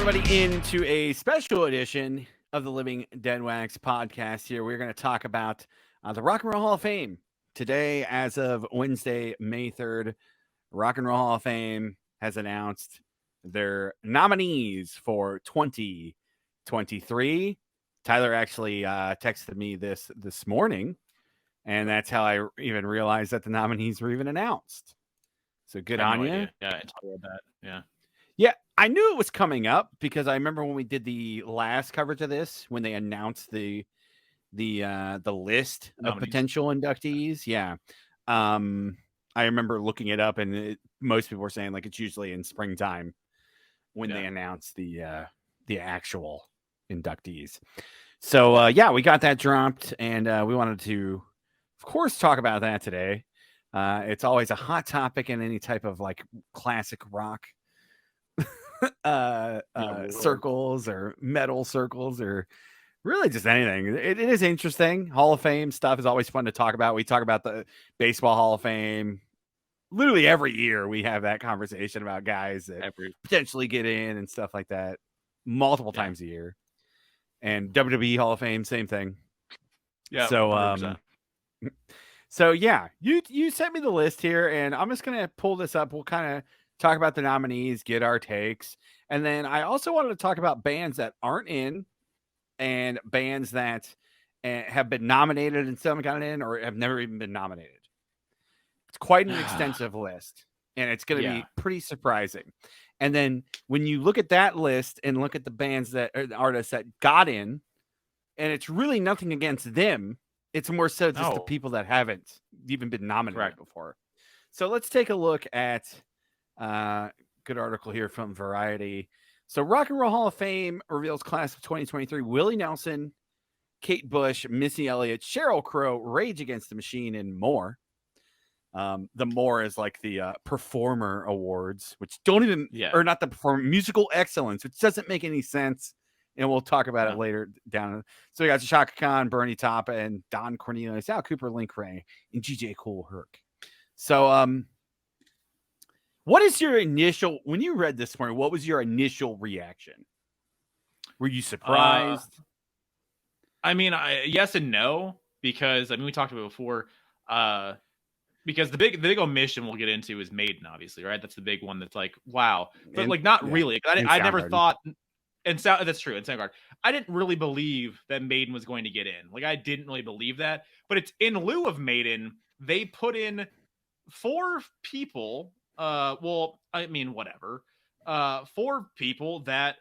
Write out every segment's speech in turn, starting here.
everybody into a special edition of the Living Deadwax podcast. Here, we're going to talk about the Rock and Roll Hall of Fame. Today, as of Wednesday, May 3rd, Rock and Roll Hall of Fame has announced their nominees for 2023. Tyler actually texted me this morning, and that's how I even realized that the nominees were even announced. So good on you. Yeah, I talked about that. Yeah. Yeah, I knew it was coming up because I remember when we did the last coverage of this, when they announced the list of potential inductees. Yeah. I remember looking it up, and most people were saying like it's usually in springtime when they announce the actual inductees. So yeah, we got that dropped, and we wanted to, of course, talk about that today. It's always a hot topic in any type of like classic rock circles or metal circles or really just anything. It is interesting. Hall of Fame stuff is always fun to talk about. We talk about the Baseball Hall of Fame. Literally every year we have that conversation about guys that potentially get in and stuff like that multiple times a year. And WWE Hall of Fame, same thing. Yeah. So yeah, you sent me the list here, and I'm just gonna pull this up. We'll kind of talk about the nominees, get our takes, and then I also wanted to talk about bands that aren't in and bands that have been nominated and some got in or have never even been nominated. It's quite an extensive list, and it's going to be pretty surprising. And then when you look at that list and look at the bands that the artists that got in, and it's really nothing against them. It's more so just the people that haven't even been nominated before. So let's take a look at good article here from Variety. So Rock and Roll Hall of Fame reveals class of 2023: Willie Nelson, Kate Bush, Missy Elliott, Sheryl Crow, Rage Against the Machine, and more. The more is like the performer awards, which don't even, or not the performer, musical excellence, which doesn't make any sense. And we'll talk about it later down. So we got Chaka Khan, Bernie Tappa, and Don Cornelius, Al Cooper, Link Ray, and GJ Cool Herc. So, what is your initial, when you read this morning, what was your initial reaction? Were you surprised? I mean, yes and no, because I mean, we talked about it before. Because the big omission we'll get into is Maiden, obviously, right? That's the big one. That's like, wow, but like not really. I never thought, and that's true. In Soundgarden, I didn't really believe that Maiden was going to get in. Like I didn't really believe that. But it's in lieu of Maiden, they put in 4 people. Well, I mean, whatever. 4 people that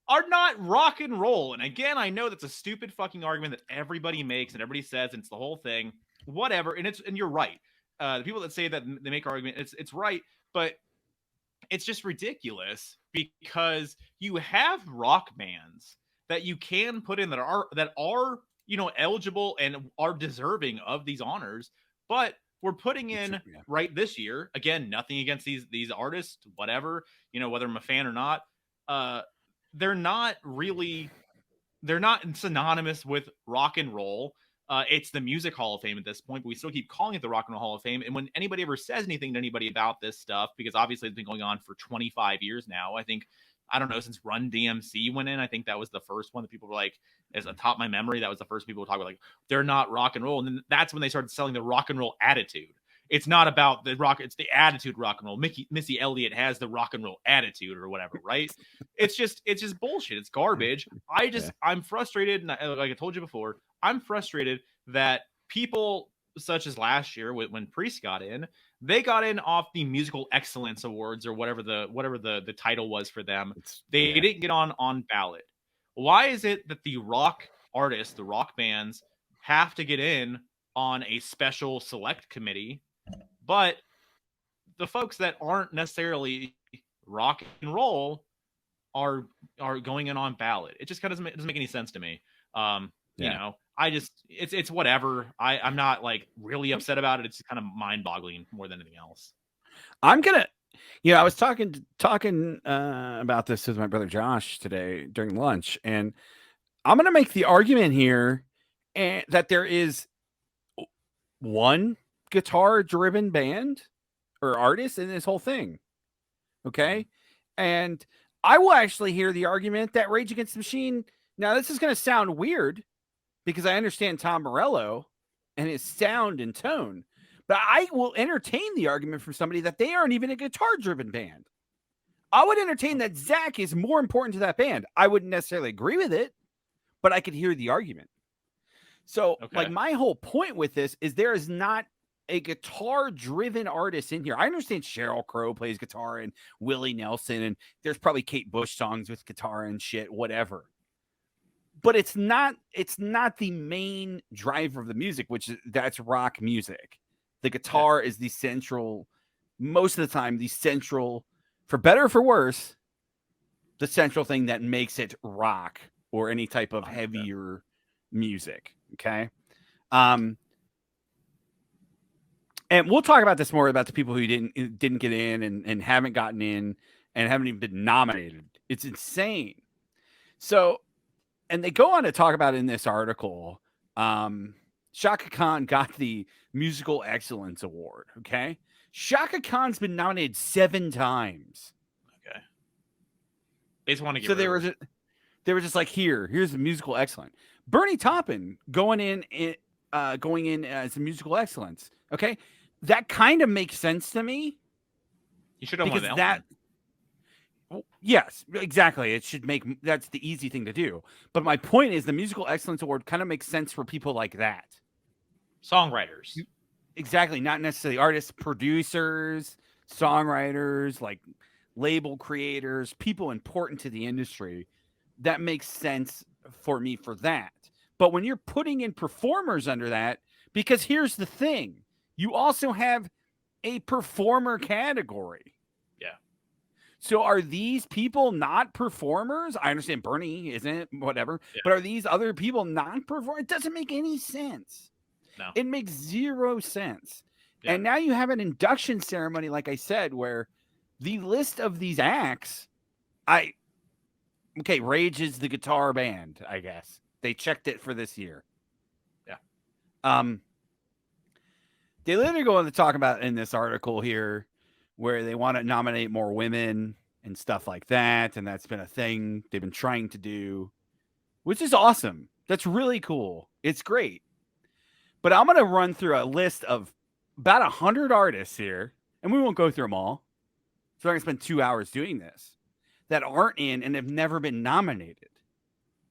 are not rock and roll. And again, I know that's a stupid fucking argument that everybody makes and everybody says, and it's the whole thing. Whatever, and you're right. The people that say that they make argument, it's right, but it's just ridiculous because you have rock bands that you can put in that are eligible and are deserving of these honors, but we're putting in right this year. Again, nothing against these artists, whatever, whether I'm a fan or not. They're not synonymous with rock and roll. It's the Music Hall of Fame at this point, but we still keep calling it the Rock and Roll Hall of Fame. And when anybody ever says anything to anybody about this stuff, because obviously it's been going on for 25 years now, I don't know, since Run DMC went in, I think that was the first one that people were like, as atop my memory, that was the first people to talk about, like, they're not rock and roll. And then that's when they started selling the rock and roll attitude. It's not about the rock, it's the attitude rock and roll. Missy Elliott has the rock and roll attitude or whatever, right? It's just bullshit. It's garbage. I'm frustrated, and like I told you before, I'm frustrated that people such as last year when Priest got in, they got in off the Musical Excellence Awards or whatever the title was for them. They didn't get on ballot. Why is it that the rock artists, the rock bands, have to get in on a special select committee, but the folks that aren't necessarily rock and roll are going in on ballot? It just kind of doesn't make any sense to me. It's whatever. I'm not like really upset about it. It's kind of mind-boggling more than anything else. I'm gonna, I was talking about this with my brother Josh today during lunch, and I'm gonna make the argument here that there is one guitar-driven band or artist in this whole thing. Okay, and I will actually hear the argument that Rage Against the Machine. Now, this is going to sound weird because I understand Tom Morello and his sound and tone, but I will entertain the argument from somebody that they aren't even a guitar-driven band. I would entertain that Zach is more important to that band. I wouldn't necessarily agree with it, but I could hear the argument. So, like, my whole point with this is there is not a guitar-driven artist in here. I understand Sheryl Crow plays guitar and Willie Nelson, and there's probably Kate Bush songs with guitar and shit, whatever. But it's not the main driver of the music, that's rock music. The guitar is the central, most of the time, the central, for better or for worse, the central thing that makes it rock or any type of heavier music. Okay. And we'll talk about this more about the people who didn't get in and haven't gotten in and haven't even been nominated. It's insane. So, and they go on to talk about in this article, Shaka Khan got the Musical Excellence Award. Okay. Shaka Khan's been nominated 7 times. Okay. They just want to get so they were just like, here's the Musical Excellence. Bernie Taupin going in as a Musical Excellence. Okay. That kind of makes sense to me. You should have won that. Yes, exactly. That's the easy thing to do. But my point is the Musical Excellence Award kind of makes sense for people like that. Songwriters. Exactly. Not necessarily artists, producers, songwriters, like label creators, people important to the industry. That makes sense for me for that. But when you're putting in performers under that, because here's the thing, you also have a performer category. Yeah. So are these people not performers? I understand Bernie isn't, whatever. Yeah. But are these other people not performers? It doesn't make any sense. No. It makes 0 sense. Yeah. And now you have an induction ceremony, like I said, where the list of these acts, Rage is the guitar band, I guess. They checked it for this year. Yeah. They literally go on to talk about in this article here where they want to nominate more women and stuff like that. And that's been a thing they've been trying to do, which is awesome. That's really cool. It's great. But I'm going to run through a list of about 100 artists here, and we won't go through them all. So I'm going to spend 2 hours doing this that aren't in and have never been nominated.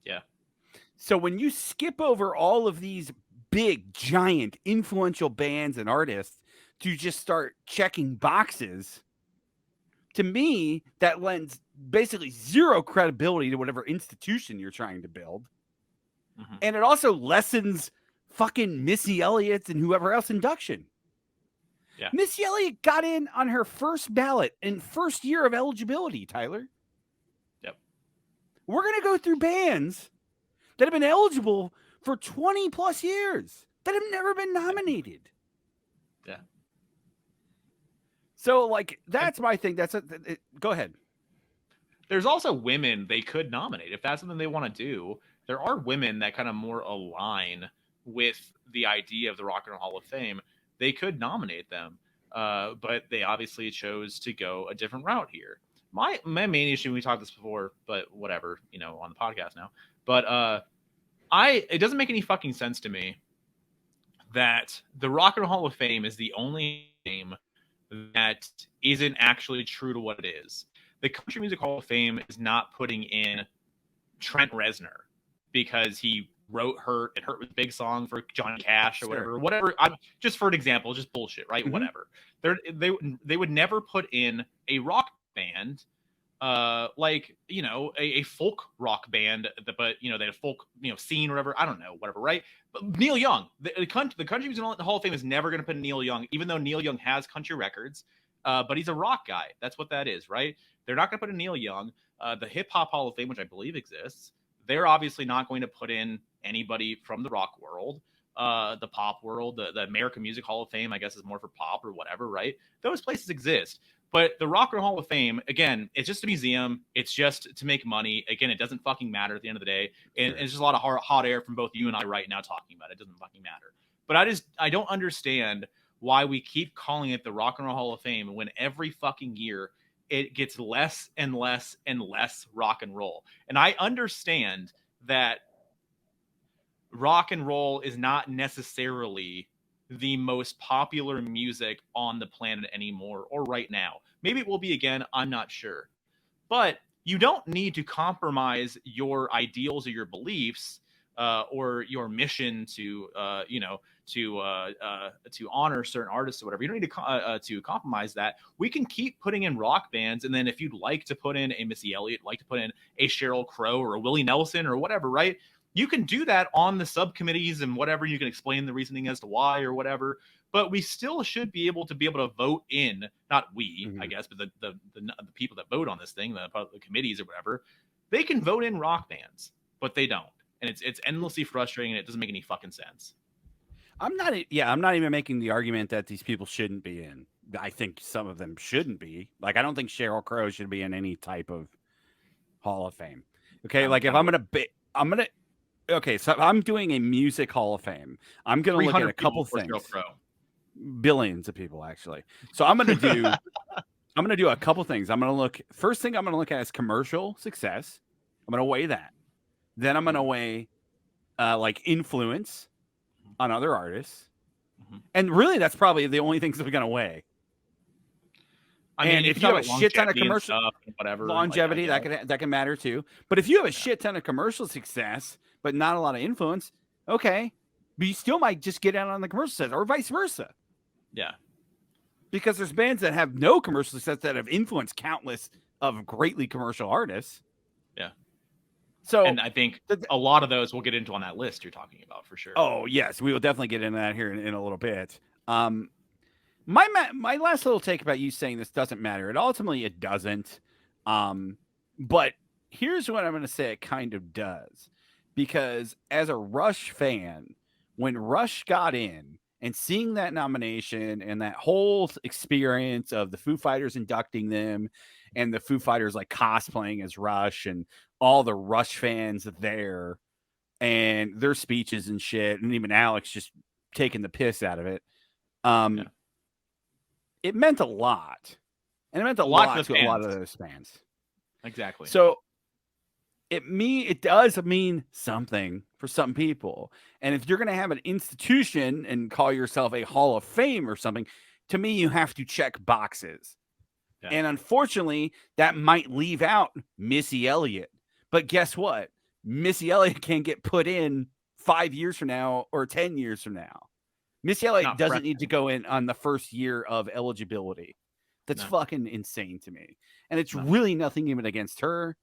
Yeah. So when you skip over all of these big, giant, influential bands and artists to just start checking boxes, to me, that lends basically 0 credibility to whatever institution you're trying to build. Mm-hmm. And it also lessens fucking Missy Elliott's and whoever else induction. Yeah. Missy Elliott got in on her first ballot in first year of eligibility, Tyler. Yep. We're going to go through bands that have been eligible for 20 plus years that have never been nominated. Yeah. So, like, that's my thing. Go ahead. There's also women they could nominate if that's something they want to do. There are women that kind of more align with the idea of the Rock and Roll Hall of Fame. They could nominate them, but they obviously chose to go a different route here. My main issue, we talked this before, but whatever, on the podcast now. But it doesn't make any fucking sense to me that the Rock and Roll Hall of Fame is the only name that isn't actually true to what it is. The Country Music Hall of Fame is not putting in Trent Reznor because he wrote Hurt, and Hurt was a big song for Johnny Cash or whatever. I'm just for an example, just bullshit, right? Mm-hmm. Whatever. They would never put in a rock band, like a folk rock band, but they had a folk scene or whatever. I don't know, whatever, right? But Neil Young, the Country Music Hall of Fame is never going to put Neil Young, even though Neil Young has country records, but he's a rock guy. That's what that is, right? They're not going to put in Neil Young. The Hip Hop Hall of Fame, which I believe exists, they're obviously not going to put in anybody from the rock world, the pop world, the American Music Hall of Fame, I guess is more for pop or whatever, right? Those places exist. But the Rock and Roll Hall of Fame, again, it's just a museum. It's just to make money. Again, it doesn't fucking matter at the end of the day. And it's just a lot of hot air from both you and I right now talking about it. It doesn't fucking matter. But I don't understand why we keep calling it the Rock and Roll Hall of Fame when every fucking year it gets less and less and less rock and roll. And I understand that rock and roll is not necessarily the most popular music on the planet anymore or right now. Maybe it will be again, I'm not sure. But you don't need to compromise your ideals or your beliefs or your mission to to honor certain artists or whatever. You don't need to compromise that. We can keep putting in rock bands, and then if you'd like to put in a Missy Elliott, like to put in a Sheryl Crow or a Willie Nelson or whatever, right? You can do that on the subcommittees and whatever. You can explain the reasoning as to why or whatever. But we still should be able to vote in, not we, I guess, but the people that vote on this thing, the committees or whatever, they can vote in rock bands, but they don't. And it's endlessly frustrating, and it doesn't make any fucking sense. I'm not even making the argument that these people shouldn't be in. I think some of them shouldn't be. Like, I don't think Sheryl Crow should be in any type of Hall of Fame. Okay, like if okay, so I'm doing a music Hall of Fame. I'm gonna look at a couple things. Billions of people, actually. So I'm gonna do a couple things. First thing I'm gonna look at is commercial success. I'm gonna weigh that. Then I'm gonna weigh like influence on other artists. And really, that's probably the only things that we're gonna weigh. I mean, if you have a shit ton of commercial whatever longevity, that can matter too. But if you have a shit ton of commercial success, but not a lot of influence, okay, but you still might just get out on the commercial success, or vice versa. Yeah, because there's bands that have no commercial success that have influenced countless of greatly commercial artists. Yeah. So, and I think a lot of those we'll get into on that list you're talking about for sure. Oh yes, we will definitely get into that here in a little bit. My last little take about you saying this doesn't matter. It doesn't. But here's what I'm going to say. It kind of does, because as a Rush fan, when Rush got in and seeing that nomination and that whole experience of the Foo Fighters inducting them and the Foo Fighters like cosplaying as Rush and all the Rush fans there and their speeches and shit, and even Alex just taking the piss out of it. It meant a lot. And it meant a lot to a lot of those fans. Exactly. So it does mean something for some people. And if you're going to have an institution and call yourself a Hall of Fame or something, to me, you have to check boxes. Yeah. And unfortunately, that might leave out Missy Elliott. But guess what? Missy Elliott can get put in 5 years from now or 10 years from now. Missy Elliott doesn't need to go in on the first year of eligibility. That's fucking insane to me. And it's really nothing even against her.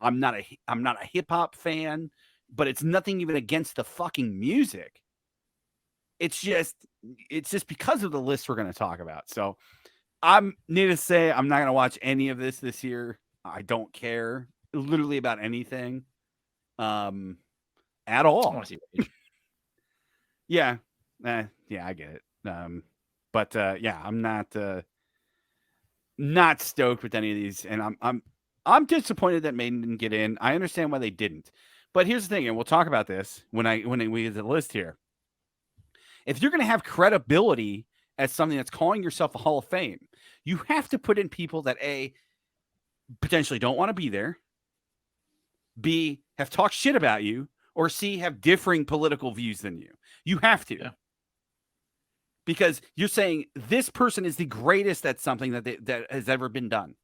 I'm not a hip hop fan, but it's nothing even against the fucking music. It's just because of the list we're going to talk about. So need to say, I'm not going to watch any of this year. I don't care literally about anything at all. I want to see yeah, I get it. But I'm not stoked with any of these, and I'm disappointed that Maiden didn't get in. I understand why they didn't, but here's the thing, and we'll talk about this when we get the list here. If you're going to have credibility as something that's calling yourself a Hall of Fame, you have to put in people that A, potentially don't want to be there, B, have talked shit about you, or C, have differing political views than you. You have to. Yeah. Because you're saying this person is the greatest at something that has ever been done.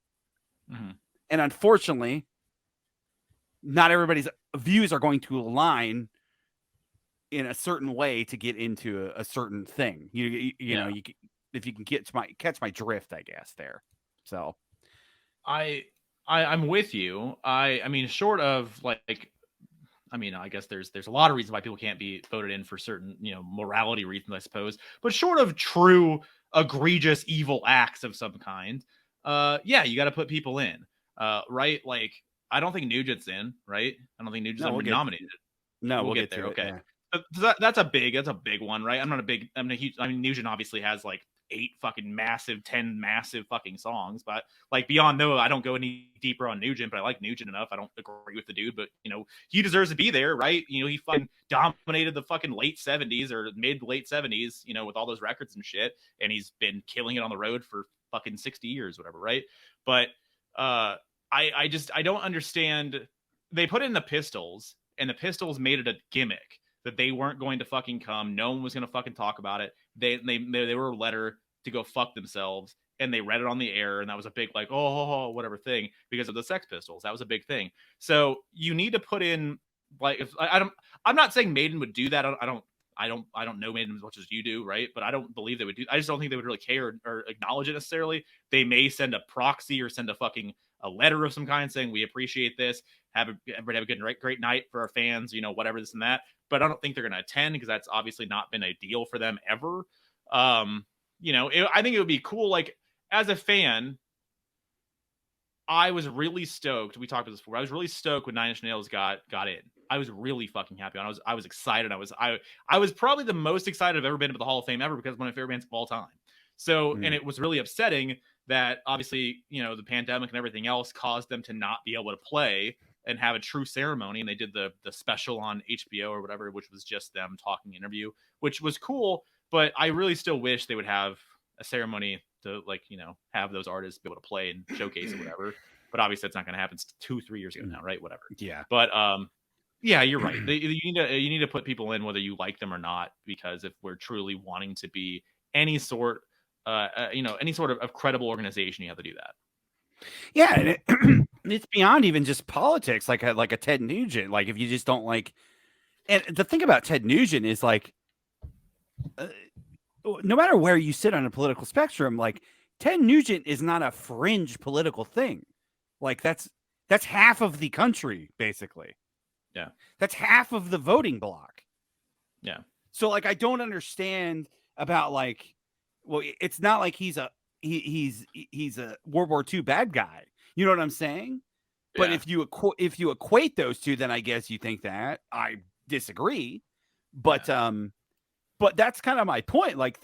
Mm-hmm. And unfortunately, not everybody's views are going to align in a certain way to get into a certain thing. You know, if you can catch my drift, I guess there. So I'm with you. I mean, short of like, I mean, I guess there's a lot of reasons why people can't be voted in for certain, morality reasons, I suppose. But short of true egregious evil acts of some kind, you got to put people in, right? Like, I don't think Nugent's in, right? I don't think Nugent's been nominated. No, we'll get there. To okay, it, yeah. That's a big one, right? I'm a huge. I mean, Nugent obviously has like 10 massive fucking songs, but like beyond though, I don't go any deeper on Nugent, but I like Nugent enough. I don't agree with the dude, but he deserves to be there, right? He fucking dominated the fucking late 70s or mid late 70s, with all those records and shit, and he's been killing it on the road for fucking 60 years, whatever, right? But I don't understand. They put in the Pistols, and the Pistols made it a gimmick that they weren't going to fucking come. No one was going to fucking talk about it. They were a letter to go fuck themselves, and they read it on the air, and that was a big like whatever thing because of the Sex Pistols. That was a big thing. So you need to put in like if I'm not saying Maiden would do that. I don't know Maiden as much as you do, right? But I don't believe they would do. I just don't think they would really care or acknowledge it necessarily. They may send a proxy or send a letter of some kind saying we appreciate this. Everybody have a good great night for our fans. Whatever this and that. But I don't think they're going to attend because that's obviously not been a deal for them ever. I think it would be cool. Like as a fan, I was really stoked. We talked about this before. I was really stoked when Nine Inch Nails got in. I was really fucking happy. I was excited. I was probably the most excited I've ever been to the Hall of Fame ever because one of my favorite bands of all time. So, and it was really upsetting that obviously, the pandemic and everything else caused them to not be able to play and have a true ceremony. And they did the special on HBO or whatever, which was just them talking interview, which was cool. But I really still wish they would have a ceremony to have those artists be able to play and showcase or whatever. But obviously that's not going to happen. It's 2-3 years ago now, right? Whatever. Yeah. But yeah, you're right. You need to put people in whether you like them or not, because if we're truly wanting to be any sort of credible organization, you have to do that. Yeah, and it's beyond even just politics, like a Ted Nugent. Like if you just don't like, and the thing about Ted Nugent is like, no matter where you sit on a political spectrum, like Ted Nugent is not a fringe political thing. Like that's half of the country, basically. Yeah. That's half of the voting block. Yeah. So like, I don't understand about like, well, it's not like he's a World War II bad guy. You know what I'm saying? But Yeah. if you equate those two, then I guess you think that. I disagree. But but that's kind of my point. Like,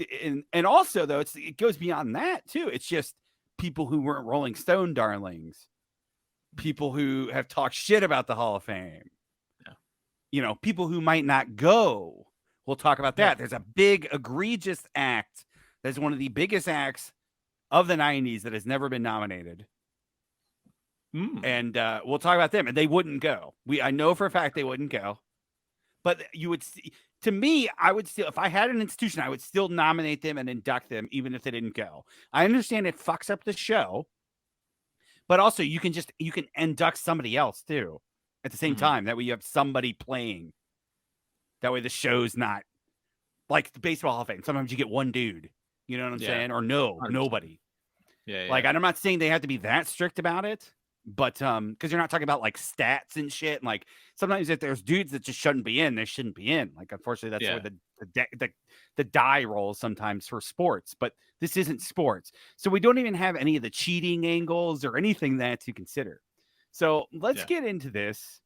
and also though, it goes beyond that too. It's just people who weren't Rolling Stone darlings, people who have talked shit about the Hall of Fame. Yeah. People who might not go. We'll talk about that. Yeah. There's a big egregious act. That's one of the biggest acts of the 90s that has never been nominated. And we'll talk about them. And they wouldn't go. I know for a fact they wouldn't go. But you would see, to me, I would still, if I had an institution, I would still nominate them and induct them, even if they didn't go. I understand it fucks up the show, but also you can induct somebody else too at the same time. That way you have somebody playing. That way the show's not like the Baseball Hall of Fame. Sometimes you get one dude, you know what I'm saying? Or nobody. Yeah. Like, I'm not saying they have to be that strict about it. But because you're not talking about like stats and shit, and like sometimes if there's dudes that just shouldn't be in, they shouldn't be in. Like unfortunately, that's where the die rolls sometimes for sports. But this isn't sports, so we don't even have any of the cheating angles or anything that to consider. So let's get into this.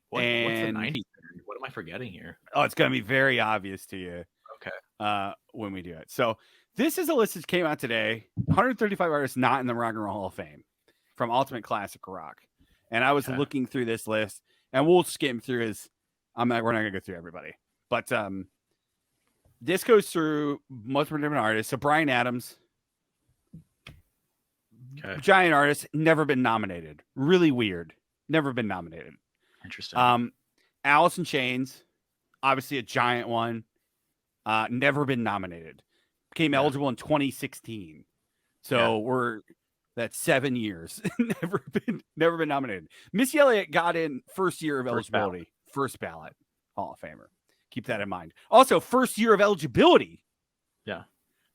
What's the 90s? What am I forgetting here? Oh, it's gonna be very obvious to you. Okay. When we do it. So this is a list that came out today. 135 artists not in the Rock and Roll Hall of Fame from Ultimate Classic Rock. And I was looking through this list, and we'll skim through we're not gonna go through everybody, but this goes through multiple different artists. So Bryan Adams, giant artist, never been nominated. Really weird. Never been nominated. Interesting. Alice in Chains, obviously a giant one. Never been nominated. Became eligible in 2016. So that's 7 years. never been nominated. Missy Elliott got in first year of eligibility. First ballot Hall of Famer. Keep that in mind. Also, first year of eligibility. Yeah.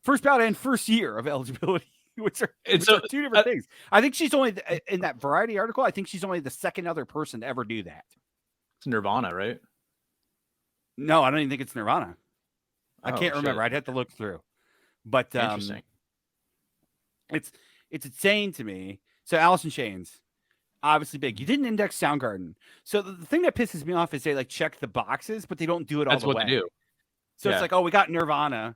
First ballot and first year of eligibility, which are two different things. I think she's only, in that Variety article, I think she's only the second other person to ever do that. It's Nirvana, right? No, I don't even think it's Nirvana. I can't remember. I'd have to look through. But interesting. It's insane to me. So Alice in Chains, obviously big. You didn't index Soundgarden. So the thing that pisses me off is they like check the boxes, but they don't do it all the way. That's what they do. So it's like, oh, we got Nirvana.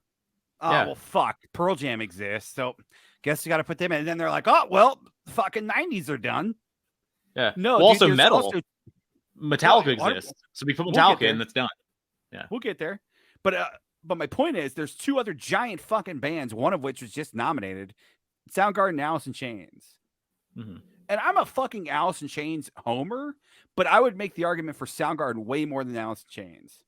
Oh, well, fuck. Pearl Jam exists. So guess we got to put them in. And then they're like, oh, well, fucking 90s are done. Yeah. No, well, also metal. Metallica exists. So we put Metallica in, that's done. Yeah. We'll get there. But my point is there's two other giant fucking bands, one of which was just nominated. Soundgarden and Alice in Chains. Mm-hmm. And I'm a fucking Alice in Chains homer, but I would make the argument for Soundgarden way more than Alice in Chains.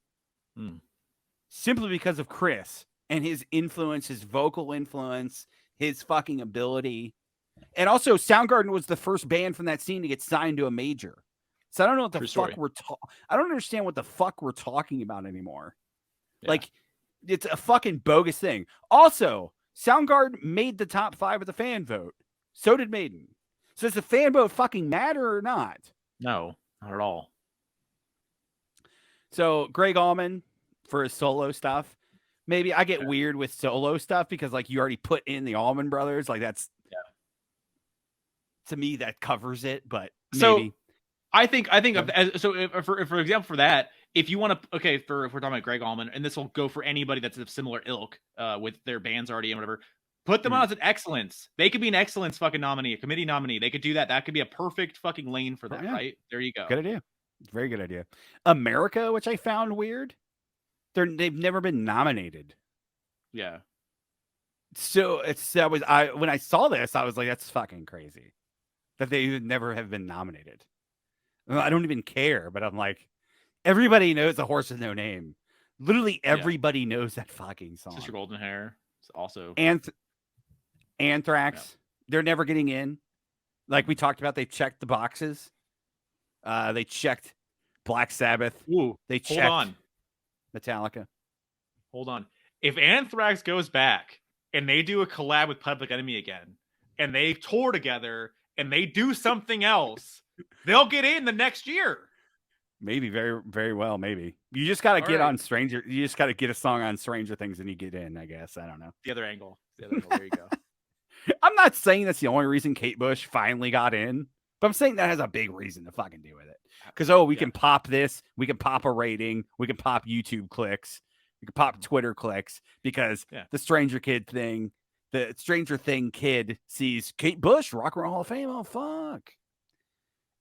Simply because of Chris and his influence, his vocal influence, his fucking ability. And also, Soundgarden was the first band from that scene to get signed to a major. So I don't know what the fuck I don't understand what the fuck we're talking about anymore. Yeah. Like, it's a fucking bogus thing. Also, Soundgarden made the top 5 of the fan vote. So did Maiden. So does the fan vote fucking matter or not? No, not at all. So Greg Allman for his solo stuff. Maybe I get weird with solo stuff because like you already put in the Allman Brothers. Like that's to me that covers it. But maybe. So I think for example for that, if you want to if we're talking about Greg Allman, and this will go for anybody that's of similar ilk with their bands already and whatever. Put them on as an excellence. They could be an excellence fucking nominee, a committee nominee. They could do that. That could be a perfect fucking lane for them, right? There you go. Good idea. Very good idea. America, which I found weird. They've never been nominated. Yeah. So when I saw this, I was like, that's fucking crazy. That they would never have been nominated. I don't even care, but I'm like, everybody knows A Horse with No Name. Literally everybody knows that fucking song. Sister Golden Hair. It's also Anthrax, they're never getting in. Like we talked about, they checked the boxes. They checked Black Sabbath. Ooh, they checked hold on. Metallica. Hold on. If Anthrax goes back and they do a collab with Public Enemy again, and they tour together and they do something else, they'll get in the next year. Maybe, very, very well. Maybe you just got to get on Stranger. You just got to get a song on Stranger Things, and you get in. I guess I don't know. The other angle. There you go. I'm not saying that's the only reason Kate Bush finally got in, but I'm saying that has a big reason to fucking do with it. Because we can pop this, we can pop a rating, we can pop YouTube clicks, we can pop Twitter clicks because the Stranger Thing kid sees Kate Bush, Rock and Roll Hall of Fame. Oh fuck.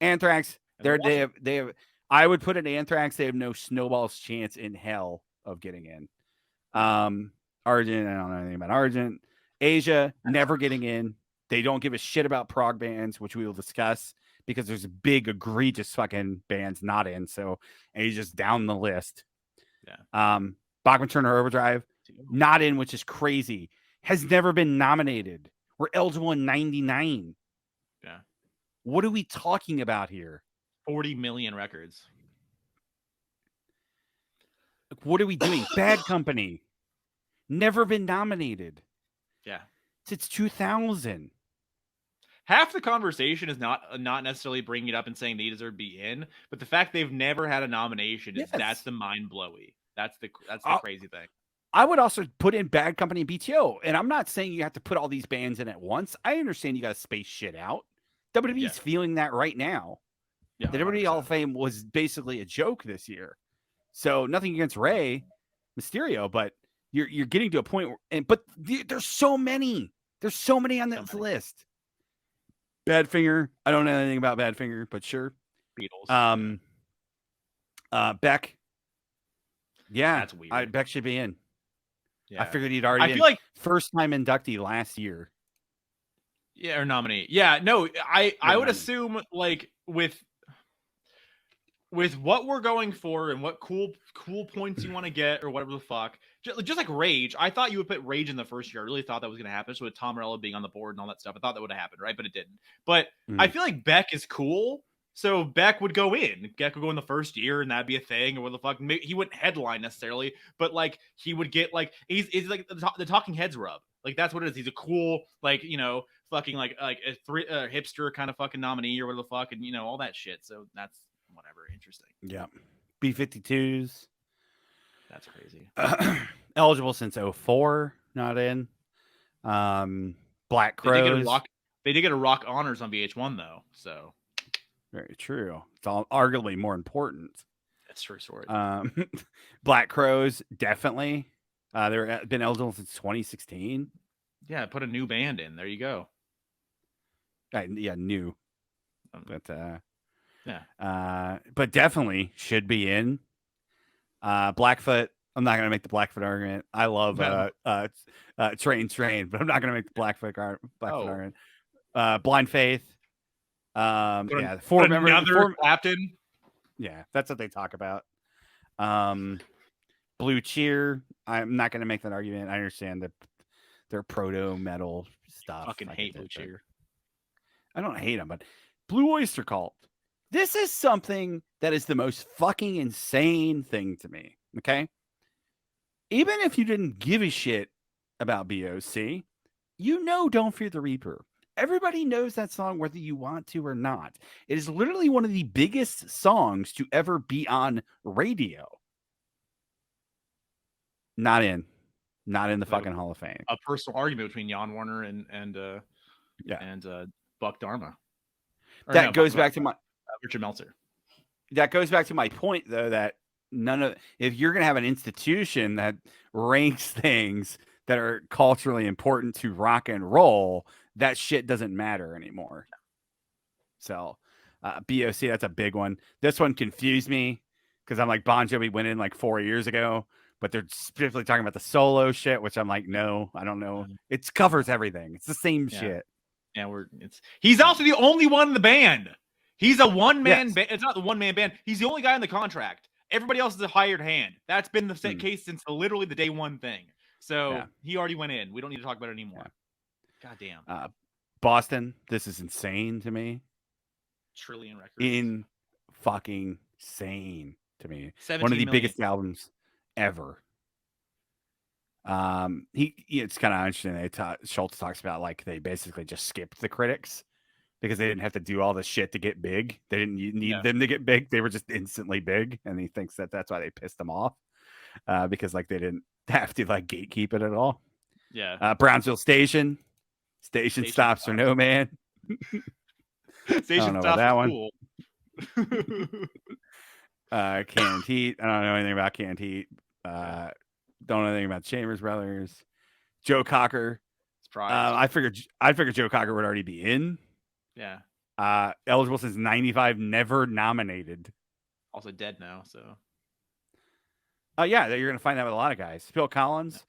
Anthrax. They have. I would put it Anthrax. They have no snowball's chance in hell of getting in. Argent, I don't know anything about Argent. Asia, never getting in. They don't give a shit about prog bands, which we will discuss because there's big, egregious fucking bands not in. So Asia's down the list. Yeah. Bachman Turner Overdrive, not in, which is crazy. Has never been nominated. We're eligible in 99. Yeah. What are we talking about here? 40 million records. What are we doing? Bad Company. Never been nominated. Yeah. Since 2000. Half the conversation is not necessarily bringing it up and saying they deserve to be in, but the fact they've never had a nomination that's the mind-blowy. That's the crazy thing. I would also put in Bad Company and BTO, and I'm not saying you have to put all these bands in at once. I understand you got to space shit out. WWE's feeling that right now. Yeah, the WWE Hall of Fame was basically a joke this year. So nothing against Rey Mysterio, but you're getting to a point but there's so many. There's so many on this list. Badfinger. I don't know anything about Badfinger, but sure. Beatles. Beck. Yeah. That's weird. Beck should be in. Yeah. I figured he'd already I feel like first time inductee last year. Yeah, or nominee. Yeah, no, I would assume like with what we're going for and what cool points you want to get or whatever the fuck, just like Rage, I thought you would put Rage in the first year. I really thought that was going to happen. So with Tom Morello being on the board and all that stuff, I thought that would have happened, right? But it didn't. But I feel like Beck is cool. So Beck would go in. Beck would go in the first year, and that'd be a thing. Or what the fuck? He wouldn't headline necessarily, but like he would get like he's like the Talking Heads rub. Like that's what it is. He's a cool fucking like a hipster kind of fucking nominee or whatever the fuck, and all that shit. So that's whatever. Interesting. Yeah. B-52s. That's crazy. Eligible since 2004, not in. Black Crows. They did get a rock honors on VH1 though. So very true. It's all arguably more important. That's true story. Black Crows, definitely. They've been eligible since 2016. Yeah, put a new band in. There you go. Yeah, new. But but definitely should be in. Blackfoot, I'm not gonna make the Blackfoot argument. I love No. Train, but I'm not gonna make the Blackfoot Oh, argument. Blind Faith. put, Yeah, put another Clapton. yeah, that's what they talk about. Blue Cheer. I'm not gonna make that argument. I understand that they're proto metal stuff. Fucking hate Blue Cheer. I don't hate them, but Blue Oyster Cult. This is something that is the most fucking insane thing to me. Okay. Even if you didn't give a shit about BOC, you know Don't Fear the Reaper. Everybody knows that song whether you want to or not. It is literally one of the biggest songs to ever be on radio. Not in the fucking Hall of Fame. A personal argument between Jan Warner and Buck Dharma. That goes back to my Richard Meltzer. That goes back to my point, though, that if you're going to have an institution that ranks things that are culturally important to rock and roll, that shit doesn't matter anymore. So, BOC, that's a big one. This one confused me because I'm like, Bon Jovi went in like 4 years ago, but they're specifically talking about the solo shit, which I'm like, no, I don't know. It covers everything. It's the same shit. Yeah, he's also the only one in the band. He's a one-man band. It's not the one-man band. He's the only guy in the contract. Everybody else is a hired hand. That's been the case since literally the day one thing. So he already went in. We don't need to talk about it anymore. God damn. Boston, this is insane to me. Trillion records. In fucking sane to me. One of the biggest albums ever. It's kind of interesting. Schultz talks about like they basically just skipped the critics because they didn't have to do all this shit to get big. They didn't need them to get big. They were just instantly big, and he thinks that that's why they pissed them off because like they didn't have to like gatekeep it at all. Yeah. Brownsville Station stops for no man. Station stops that one. Cool. Canned Heat. I don't know anything about Canned Heat. Don't know anything about Chambers Brothers. Joe Cocker. I figured Joe Cocker would already be in. Yeah. Eligible since 95, never nominated. Also dead now, so. Yeah, you're gonna find that with a lot of guys. Phil Collins.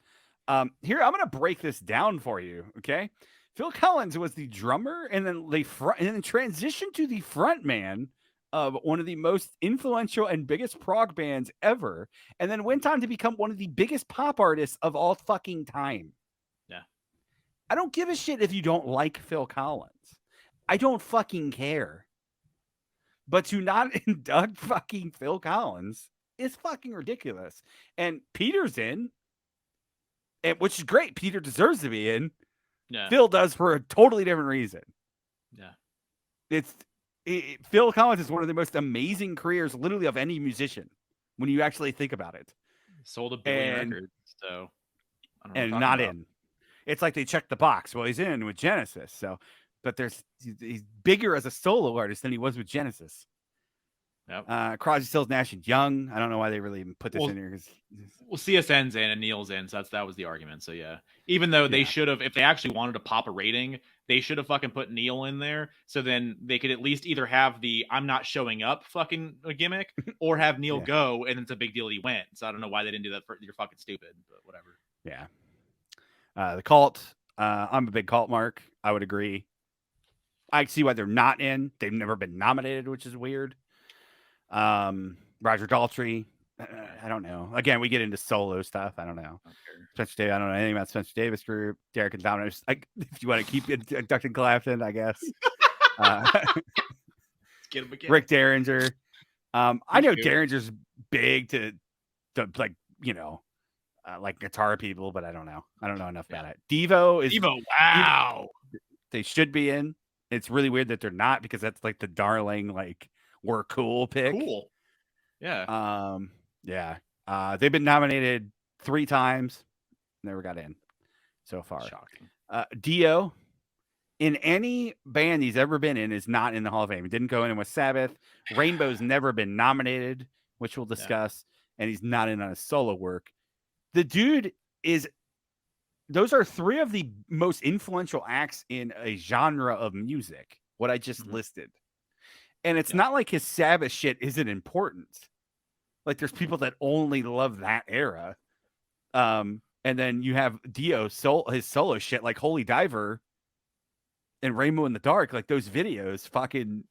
Here, I'm gonna break this down for you. Okay. Phil Collins was the drummer, and then transitioned to the front man of one of the most influential and biggest prog bands ever, and then went on to become one of the biggest pop artists of all fucking time. Yeah. I don't give a shit if you don't like Phil Collins. I don't fucking care. But to not induct fucking Phil Collins is fucking ridiculous. And Peter's in, which is great. Peter deserves to be in. Yeah. Phil does for a totally different reason. Yeah. Phil Collins is one of the most amazing careers, literally, of any musician when you actually think about it. Sold 1 billion records, so I don't know. And not in. It's like they checked the box. Well, he's in with Genesis, so but he's bigger as a solo artist than he was with Genesis. Yep. Crosby, Stills, Nash and Young. I don't know why they really even put this in here. Well, CSN's in and Neil's in, so that was the argument. So yeah, even though they should have, if they actually wanted to pop a rating, they should have fucking put Neil in there. So then they could at least either have the "I'm not showing up" fucking gimmick, or have Neil go, and it's a big deal that he went. So I don't know why they didn't do that. You're fucking stupid, but whatever. Yeah. The Cult. I'm a big Cult mark. I would agree. I see why they're not in. They've never been nominated, which is weird. Roger Daltrey. I don't know. Again, we get into solo stuff. I don't know. Spencer Davis. I don't know anything about Spencer Davis group. Derek and Dominic. If you want to keep inducting Clapton, I guess. Get him again. Rick Derringer. I know Derringer's big to like like guitar people, but I don't know. I don't know enough about it. Devo. Wow. They should be in. It's really weird that they're not because that's like the darling like we're cool pick. Cool. Yeah. Yeah. They've been nominated 3 times. Never got in so far. Shocking. Dio, in any band he's ever been in, is not in the Hall of Fame. He didn't go in with Sabbath. Rainbow's never been nominated, which we'll discuss, and he's not in on his solo work. The dude is. Those are 3 of the most influential acts in a genre of music. What I just listed. And it's not like his Sabbath shit isn't important. Like there's people that only love that era. And then you have Dio his solo shit like Holy Diver and Rainbow in the Dark. Like those videos, fucking,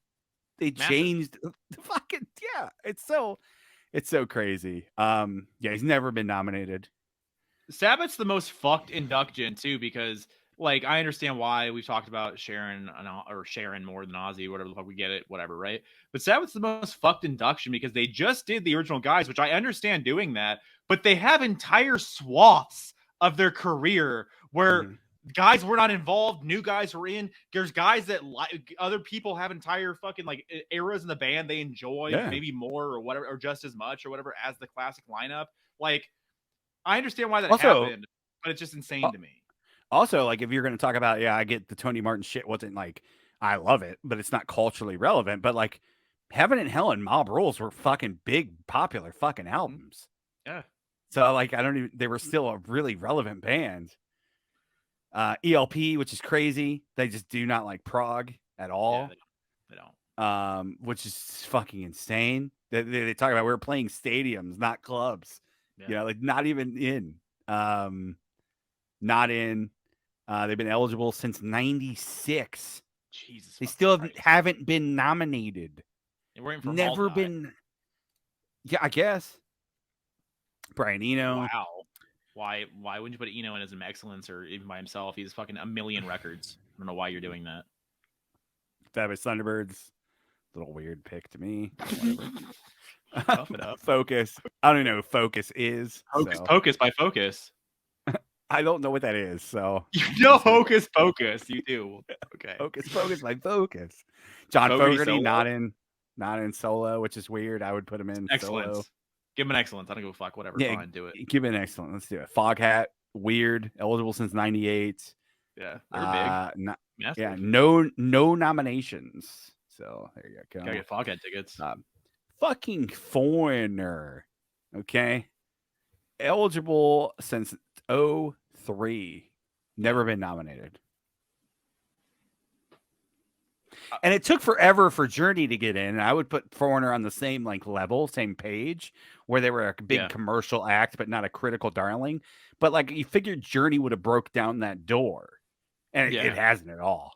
they Massive. changed. Fucking yeah, it's so crazy. Yeah, he's never been nominated. Sabbath's the most fucked induction too, because like I understand why we've talked about Sharon or Sharon more than Ozzy, whatever the fuck, we get it, whatever, right? But Sabbath's the most fucked induction because they just did the original guys, which I understand doing that, but they have entire swaths of their career where guys were not involved, new guys were in. There's guys that like other people have entire fucking like eras in the band they enjoy, maybe more or whatever, or just as much or whatever as the classic lineup. Like I understand why that happened, but it's just insane to me. Also, like if you're going to talk about, I get the Tony Martin shit wasn't like, I love it, but it's not culturally relevant. But like Heaven and Hell and Mob Rules were fucking big, popular fucking albums. Yeah. So like, they were still a really relevant band. ELP, which is crazy. They just do not like prog at all. Yeah, they don't. Which is fucking insane. They talk about we're playing stadiums, not clubs. Yeah. Like not even in. Not in. They've been eligible since '96. Jesus. They still haven't been nominated. Never been. Yeah, I guess. Brian Eno. Wow. Why wouldn't you put Eno in as an excellence or even by himself? He's fucking a million records. I don't know why you're doing that. Fabulous Thunderbirds. Little weird pick to me. Tough it up. Focus. I don't even know who Focus is. Pocus by Focus. I don't know what that is. So you know Hocus Pocus. You do. Okay. Hocus Pocus by Focus. John Fogerty not in solo, which is weird. I would put him in excellence. Solo. Give him an excellence. I don't give a fuck. Whatever. Yeah, fine, do it. Give him an excellent. Let's do it. Foghat, weird, eligible since '98. Yeah, they're big. No nominations. So there you go. Gotta get Foghat tickets. Fucking Foreigner. Okay. Eligible since 2003. Never been nominated. And it took forever for Journey to get in. And I would put Foreigner on the same like level, same page, where they were a big commercial act, but not a critical darling. But like you figured Journey would have broke down that door. And it hasn't at all.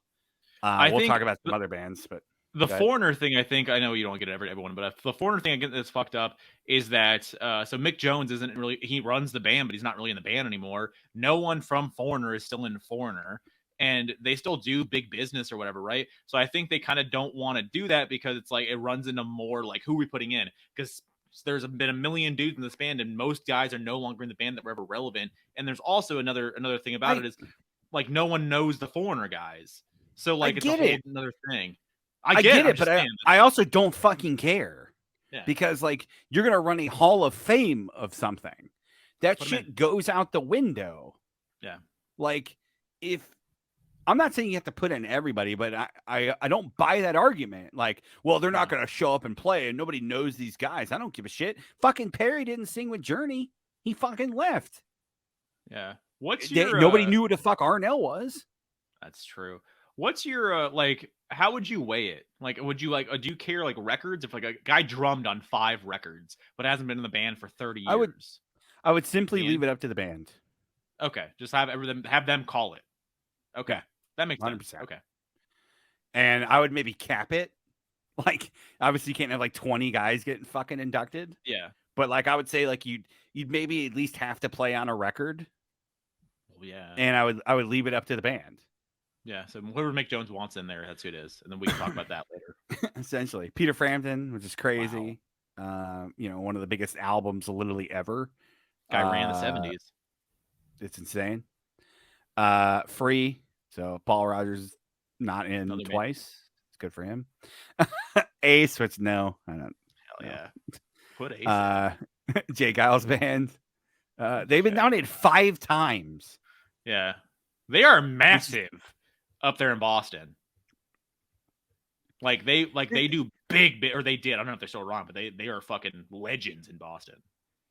We'll talk about some other bands, but the Foreigner thing, I think, I know you don't get it everyone, but the Foreigner thing I get that's fucked up is that so Mick Jones isn't really, he runs the band, but he's not really in the band anymore. No one from Foreigner is still in Foreigner, and they still do big business or whatever, right? So I think they kind of don't want to do that because it's like it runs into more like who are we putting in? Because there's been a million dudes in this band, and most guys are no longer in the band that were ever relevant. And there's also another thing about it is like no one knows the Foreigner guys, so like it's a whole another thing. I get it, but I also don't fucking care. Yeah. Because like you're gonna run a Hall of Fame of something. That shit goes out the window. Yeah. Like if I'm not saying you have to put in everybody, but I don't buy that argument. Like, well, they're not gonna show up and play and nobody knows these guys. I don't give a shit. Fucking Perry didn't sing with Journey. He fucking left. Yeah. What's your nobody knew who the fuck Arnell was. That's true. What's your like how would you weigh it? Like would you like do you care like records if like a guy drummed on 5 records but hasn't been in the band for 30 years? I would simply leave it up to the band. Okay, just have them call it. Okay. That makes 100%. Sense. Okay. And I would maybe cap it. Like obviously you can't have like 20 guys getting fucking inducted. Yeah. But like I would say like you'd maybe at least have to play on a record. Well, yeah. And I would leave it up to the band. Yeah, so whoever Mick Jones wants in there, that's who it is. And then we can talk about that later. Essentially. Peter Frampton, which is crazy. Wow. One of the biggest albums literally ever. Guy ran the 70s. It's insane. Free. So Paul Rogers not in twice. It's good for him. Ace, which no, I don't. Hell yeah. Put Ace. Jay Giles Band. They've been nominated 5 times. Yeah. They are massive up there in Boston. Like they do big, or they did. I don't know if they're still around, but they are fucking legends in Boston.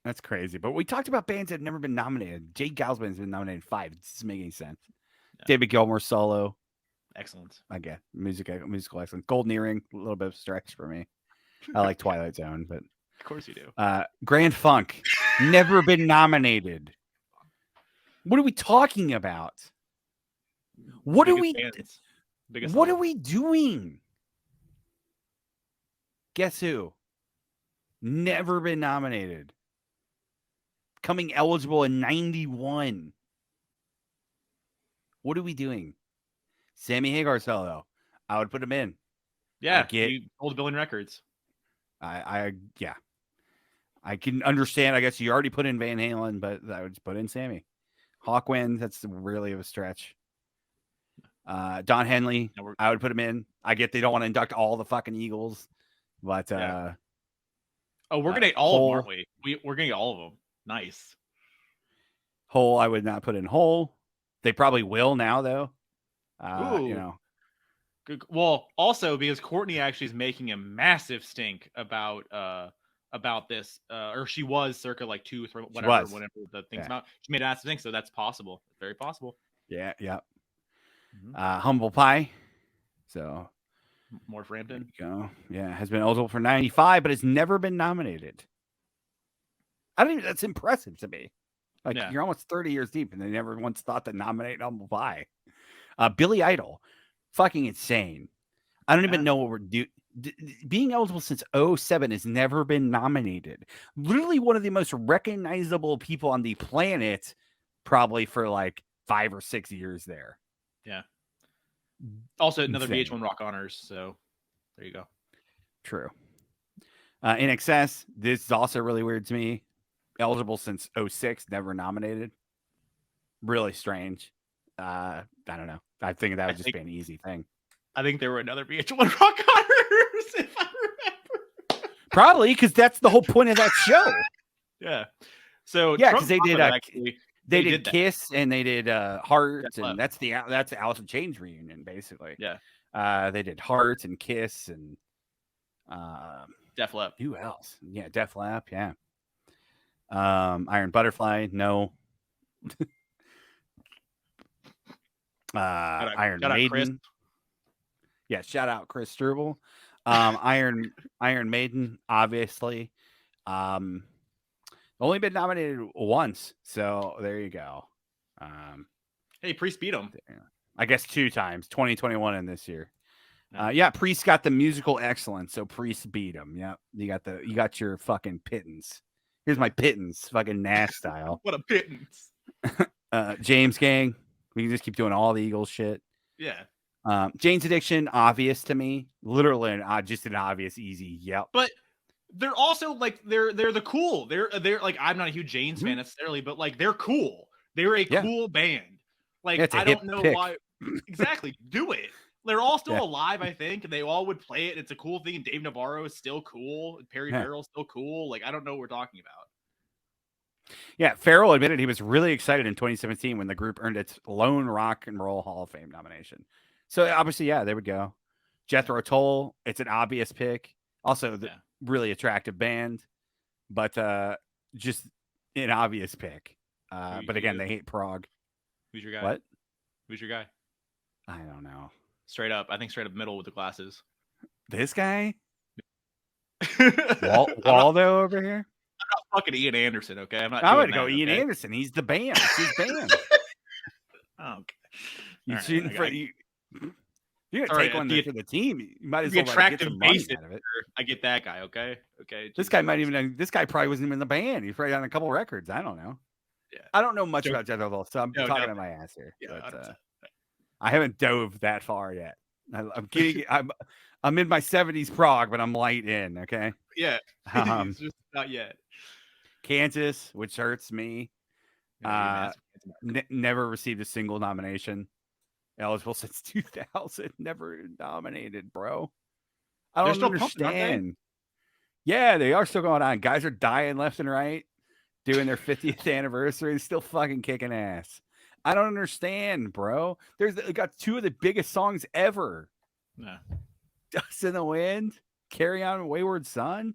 That's crazy. But we talked about bands that have never been nominated. Jay Giles Band's been nominated 5. It doesn't make any sense. Yeah. David Gilmour solo. Excellent. I get musical excellence. Golden Earring, a little bit of a stretch for me. I like Twilight Zone, but Of course you do. Grand Funk, never been nominated. What are we talking about? What are we? Bands. Biggest What songs. are we doing? Guess who? Never been nominated. Coming eligible in 91. What are we doing? Sammy Hagar solo. I would put him in. Yeah, he sold 1 billion records. Yeah. I can understand. I guess you already put in Van Halen, but I would just put in Sammy. Hawkwind, that's really of a stretch. Don Henley, I would put him in. I get they don't want to induct all the fucking Eagles, but we're gonna get all of them, aren't we? We're gonna get all of them. Nice. Hole, I would not put in Hole. They probably will now, though. Good. Well, also because Courtney actually is making a massive stink about this, or she was circa like 2, 3, whatever the thing's about. She made a massive stink, so that's possible. It's very possible. Yeah. Humble Pie. So more Frampton. Go. Yeah, has been eligible for 95, but has never been nominated. I don't even. That's impressive to me. Like you're almost 30 years deep, and they never once thought to nominate Humble Pie. Billy Idol. Fucking insane. I don't even know what we're doing. Being eligible since 07 has never been nominated. Literally one of the most recognizable people on the planet, probably for like 5 or 6 years there. Yeah. Also, another VH1 Rock Honors. So there you go. True. In Excess, this is also really weird to me. Eligible since 06, never nominated. Really strange. I don't know. I think that would just be an easy thing. I think there were another VH1 Rock Honors, if I remember. Probably, because that's the whole point of that show. Yeah. So yeah, because they did Kiss and they did Heart, and that's the Alice in Chains reunion, basically. Yeah. They did Heart and Kiss and Def Leppard. Who else? Yeah, Def Leppard. Yeah. Iron Butterfly. No. Iron Maiden. Yeah, shout out Chris Struble. Iron Maiden, obviously. Only been nominated once, so there you go. Hey, Priest beat him. I guess 2 times, 2021 and this year. Priest got the musical excellence, so Priest beat him. Yep, you got your fucking pittance. Here's my pittance, fucking Nash style. What a pittance. James Gang. We can just keep doing all the Eagles shit. Yeah. Jane's Addiction, obvious to me. Literally, just an obvious, easy. Yep. But they're also like they're the cool. They're like I'm not a huge Jane's fan necessarily, but like they're cool. They're a cool band. Like I don't know why. Exactly. Do it. They're all still alive, I think, and they all would play it. It's a cool thing. And Dave Navarro is still cool. Perry Farrell's still cool. Like I don't know what we're talking about. Yeah, Farrell admitted he was really excited in 2017 when the group earned its lone Rock and Roll Hall of Fame nomination. So obviously, they would go. Jethro Tull, it's an obvious pick. Also, the really attractive band, but just an obvious pick. But again, they hate prog. Who's your guy? What? Who's your guy? I don't know. Straight up. I think straight up middle with the glasses. This guy? Waldo over here? I'm not fucking Ian Anderson, okay? I'm going to go Ian Anderson. He's the band. It's his band. Okay. You're shooting for you. You're gonna take one for the team. You might as well get some money out of it. I get that guy. Okay. This guy This guy probably wasn't even in the band. He's probably on a couple records. I don't know. Yeah. I don't know much about Jethro Tull, so I'm talking to my ass here. Yeah, but, I haven't dove that far yet. I'm kidding. I'm in my 70s prog, but I'm light in. Okay. Yeah. Just not yet. Kansas, which hurts me. Never received a single nomination. Eligible since 2000. Never nominated, bro. I don't understand. Yeah, they are still going on. Guys are dying left and right, doing their 50th anniversary. They're still fucking kicking ass. I don't understand, bro. They got 2 of the biggest songs ever. Yeah. Dust in the Wind, Carry On Wayward Son,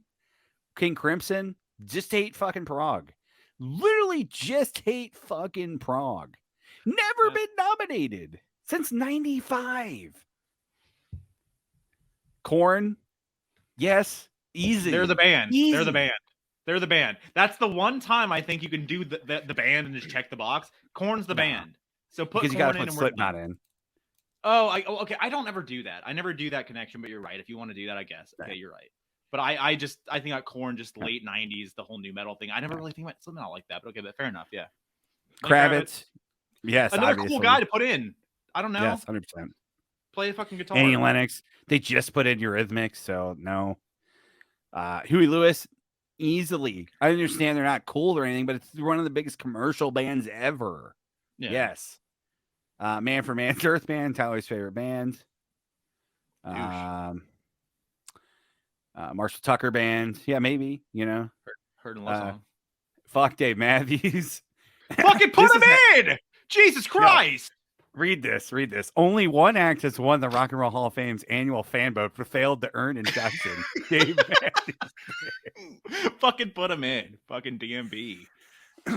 King Crimson. Just hate fucking prog. Literally just hate fucking prog. Never been nominated since 95. Korn, yes, Easy. They're the band. Easy. They're the band. They're the band. That's the one time I think you can do the band and just check the box. Korn's the band. So put because you Korn got to in put and we're Slipknot done. in. Okay. I don't ever do that. I never do that connection, but you're right. If you want to do that, I guess. Okay, you're right. But I think about Korn, just late 90s, the whole new metal thing. I never really think about Slipknot like that, but okay, but fair enough. Yeah. Kravitz. Yes, another obviously. cool guy to put in. I don't know. Yes, 100%. Play a fucking guitar. Annie Lennox. They just put in Eurythmics, so no. Huey Lewis, easily. I understand they're not cool or anything, but it's one of the biggest commercial bands ever. Yeah. Yes. Man for Man's Earth Band, Tyler's favorite band. Marshall Tucker Band. Yeah, maybe, you know. Heard and love song. Fuck Dave Matthews. Fucking put him in! Jesus Christ! Yo, read this. Only one act has won the Rock and Roll Hall of Fame's annual fan vote, but failed to earn induction. Dave Matthews. Fucking put him in. Fucking DMB.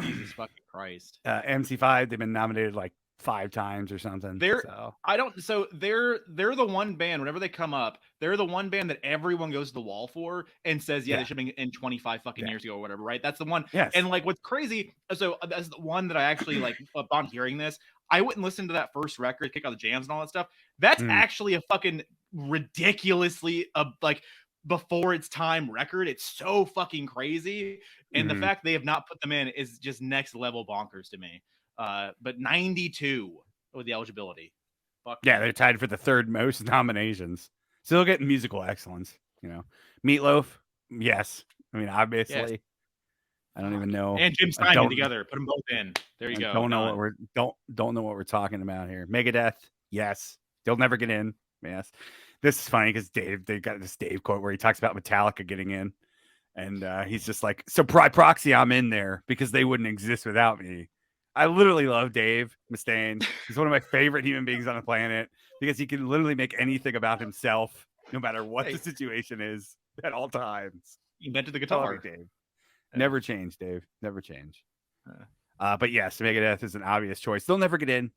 Jesus fucking Christ. MC5, they've been nominated like 5 times or something. They're the one band, whenever they come up, they're the one band that everyone goes to the wall for and says, they should have been in 25 fucking years ago or whatever, right? That's the one. Yes. And like what's crazy, so that's the one that I actually like upon hearing this, I wouldn't listen to that first record, kick out the jams and all that stuff. That's actually a fucking ridiculously like before its time record. It's so fucking crazy. And the fact they have not put them in is just next level bonkers to me. But 92 with the eligibility. Fuck yeah, they're tied for the 3rd most nominations. Still getting musical excellence, you know. Meatloaf, yes. I mean, obviously. Yes. I don't even know. And Jim Steinman together. Put them both in. There you go. Don't know what we're talking about here. Megadeth, yes. They'll never get in. Yes. This is funny because they got this Dave quote where he talks about Metallica getting in. And he's just like, so by proxy, I'm in there because they wouldn't exist without me. I literally love Dave Mustaine. He's one of my favorite human beings on the planet because he can literally make anything about himself, no matter what the situation is at all times. He invented the guitar. Dave. Never change, Dave. Never change. But yes, Megadeth is an obvious choice. They'll never get in.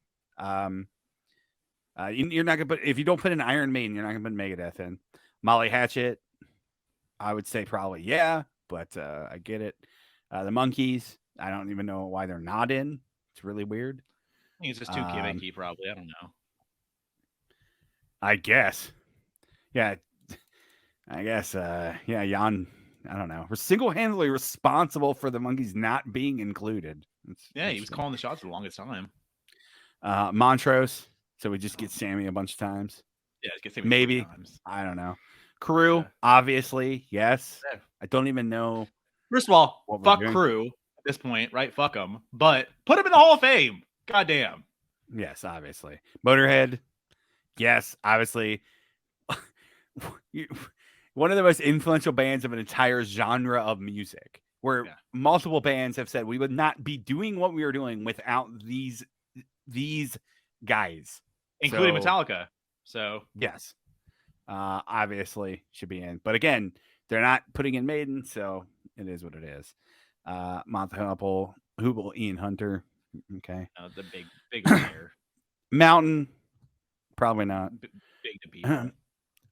You're not gonna put, if you don't put an Iron Maiden, you're not gonna put Megadeth in. Molly Hatchet, I would say probably but I get it. The Monkees, I don't even know why they're not in. It's really weird. I think it's just too gimmicky, probably. I don't know. I guess. Yeah. I guess. Jan, I don't know. We're single-handedly responsible for the Monkees not being included. He was calling the shots for the longest time. Montrose. So we just get Sammy a bunch of times. Yeah, get Sammy maybe. Times. I don't know. Crew, obviously, yes. Yeah. I don't even know. First of all, fuck Crew at this point, right? Fuck them. But put them in the Hall of Fame. Goddamn. Yes, obviously. Motorhead, yes, obviously. One of the most influential bands of an entire genre of music, where multiple bands have said we would not be doing what we are doing without these guys. Including Metallica. So, yes. Obviously should be in, but again, they're not putting in Maiden, so it is what it is. Monty Hubel, Ian Hunter, okay. The big player. Mountain, probably not. Big to people.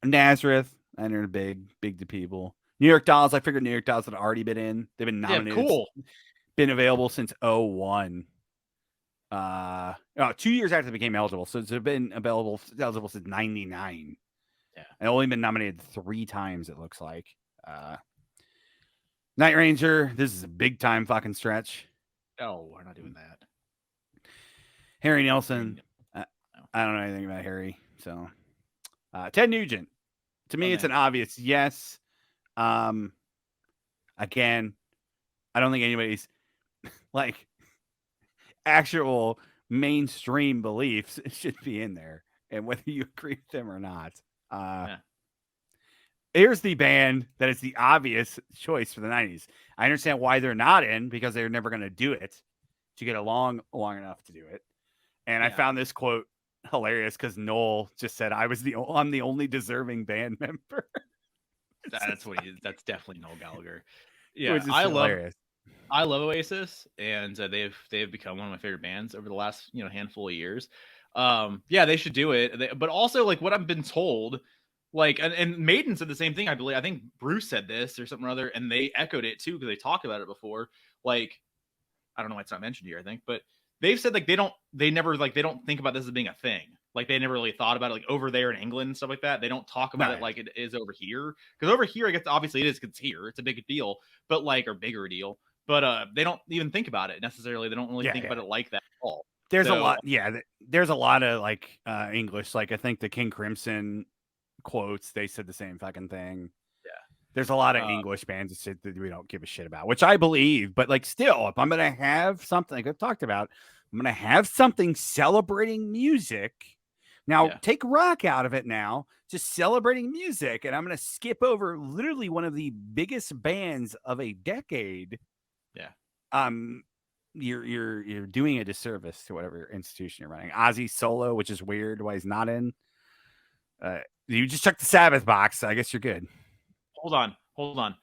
Nazareth, I know big to people. New York Dolls, I figured New York Dolls had already been in. They've been nominated. Yeah, cool. Been available since 2001. 2 years after they became eligible, so it's been eligible since 99. Yeah, and only been nominated 3 times. It looks like. Night Ranger. This is a big time fucking stretch. Oh, we're not doing that. Harry Nelson. I don't know anything about Harry. So, Ted Nugent. To me, it's an obvious yes. Again, I don't think anybody's like actual mainstream beliefs should be in there, and whether you agree with them or not. Here's the band that is the obvious choice for the 90s. I understand why they're not in, because they're never going to do it to get along long enough to do it. And I found this quote hilarious because Noel just said, I'm the only deserving band member. That's definitely Noel Gallagher. Yeah, I love Oasis, and they've become one of my favorite bands over the last handful of years. They should do it. But also, like, what I've been told Like, and Maiden said the same thing, I believe. I think Bruce said this or something or other, and they echoed it too because they talked about it before. Like, I don't know why it's not mentioned here, I think, but they've said like they don't think about this as being a thing. Like they never really thought about it like over there in England and stuff like that. They don't talk about it Right. like it is over here. Because over here, I guess obviously it is because it's here. It's a big deal, but like or bigger deal. But they don't even think about it necessarily. They don't really think about it like that at all. There's a So lot. Yeah, there's a lot of like English. Like I think the King Crimson quotes, they said the same fucking thing. yeah, There's a lot of English bands that we don't give a shit about, which I believe. But like, still, if I'm gonna have something like I've talked about, I'm gonna have something celebrating music. Now, take rock out of it now, just celebrating music, and I'm gonna skip over literally one of the biggest bands of a decade. Yeah. You're doing a disservice to whatever institution you're running. Ozzy solo, which is weird why he's not in. You just check the Sabbath box. I guess you're good. Hold on.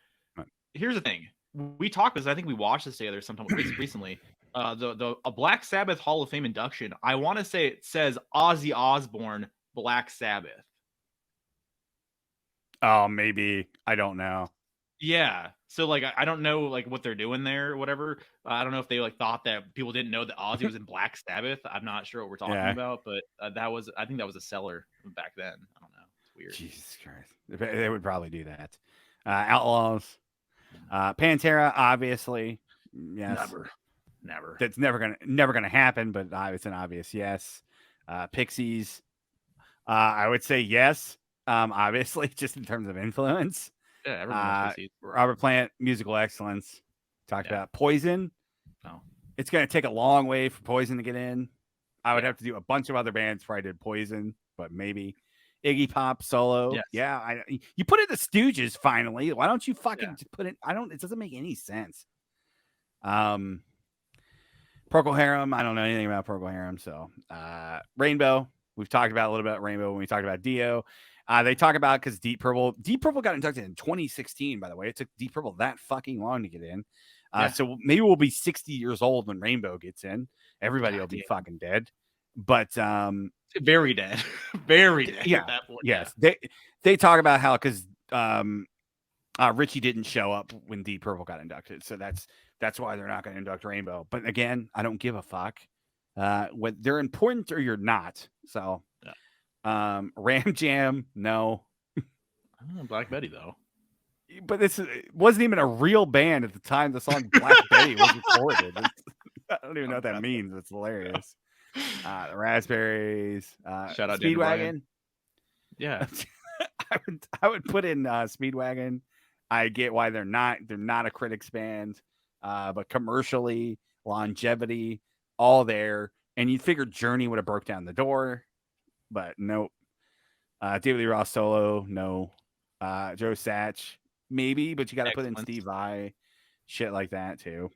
Here's the thing. We talked this. I think we watched this together sometime recently. A Black Sabbath Hall of Fame induction. I want to say it says Ozzy Osbourne Black Sabbath. Oh, maybe. I don't know. Yeah. So like I don't know like what they're doing there or whatever. I don't know if they like thought that people didn't know that Ozzy was in Black Sabbath. I'm not sure what we're talking about, but I think that was a seller back then. I don't know. It's weird. Jesus Christ. They would probably do that. Outlaws. Pantera, obviously. Yes. Never. That's never gonna happen, but it's an obvious yes. Pixies. I would say yes. Obviously, just in terms of influence. Yeah, everyone knows Pixies. Robert Plant, musical excellence. Talked about Poison. Oh. It's gonna take a long way for Poison to get in. I would have to do a bunch of other bands before I did Poison, but maybe Iggy Pop solo. Yes. Yeah, you put it the Stooges finally. Why don't you fucking put it? It doesn't make any sense. Procol Harum. I don't know anything about Procol Harum. So Rainbow. We've talked about a little bit about Rainbow when we talked about Dio. They talk about because Deep Purple got inducted in 2016, by the way. It took Deep Purple that fucking long to get in. So maybe we'll be 60 years old when Rainbow gets in. Everybody will be fucking dead. But very dead. Very dead at that point. Yes. They talk about how because Richie didn't show up when Deep Purple got inducted. So that's why they're not going to induct Rainbow. But again, I don't give a fuck. Whether they're important or you're not. So Ram Jam, no. Black Betty, though. But this wasn't even a real band at the time the song Black Betty was recorded. I don't even know what that means. It's hilarious. The Raspberries. Shout out Speedwagon. Yeah. I would put in Speedwagon. I get why they're not a critics band. But commercially, longevity, all there. And you'd figure Journey would have broke down the door. But nope. David Lee Roth solo, no. Joe Satch, maybe, but you got to put in Steve Vai, shit like that too.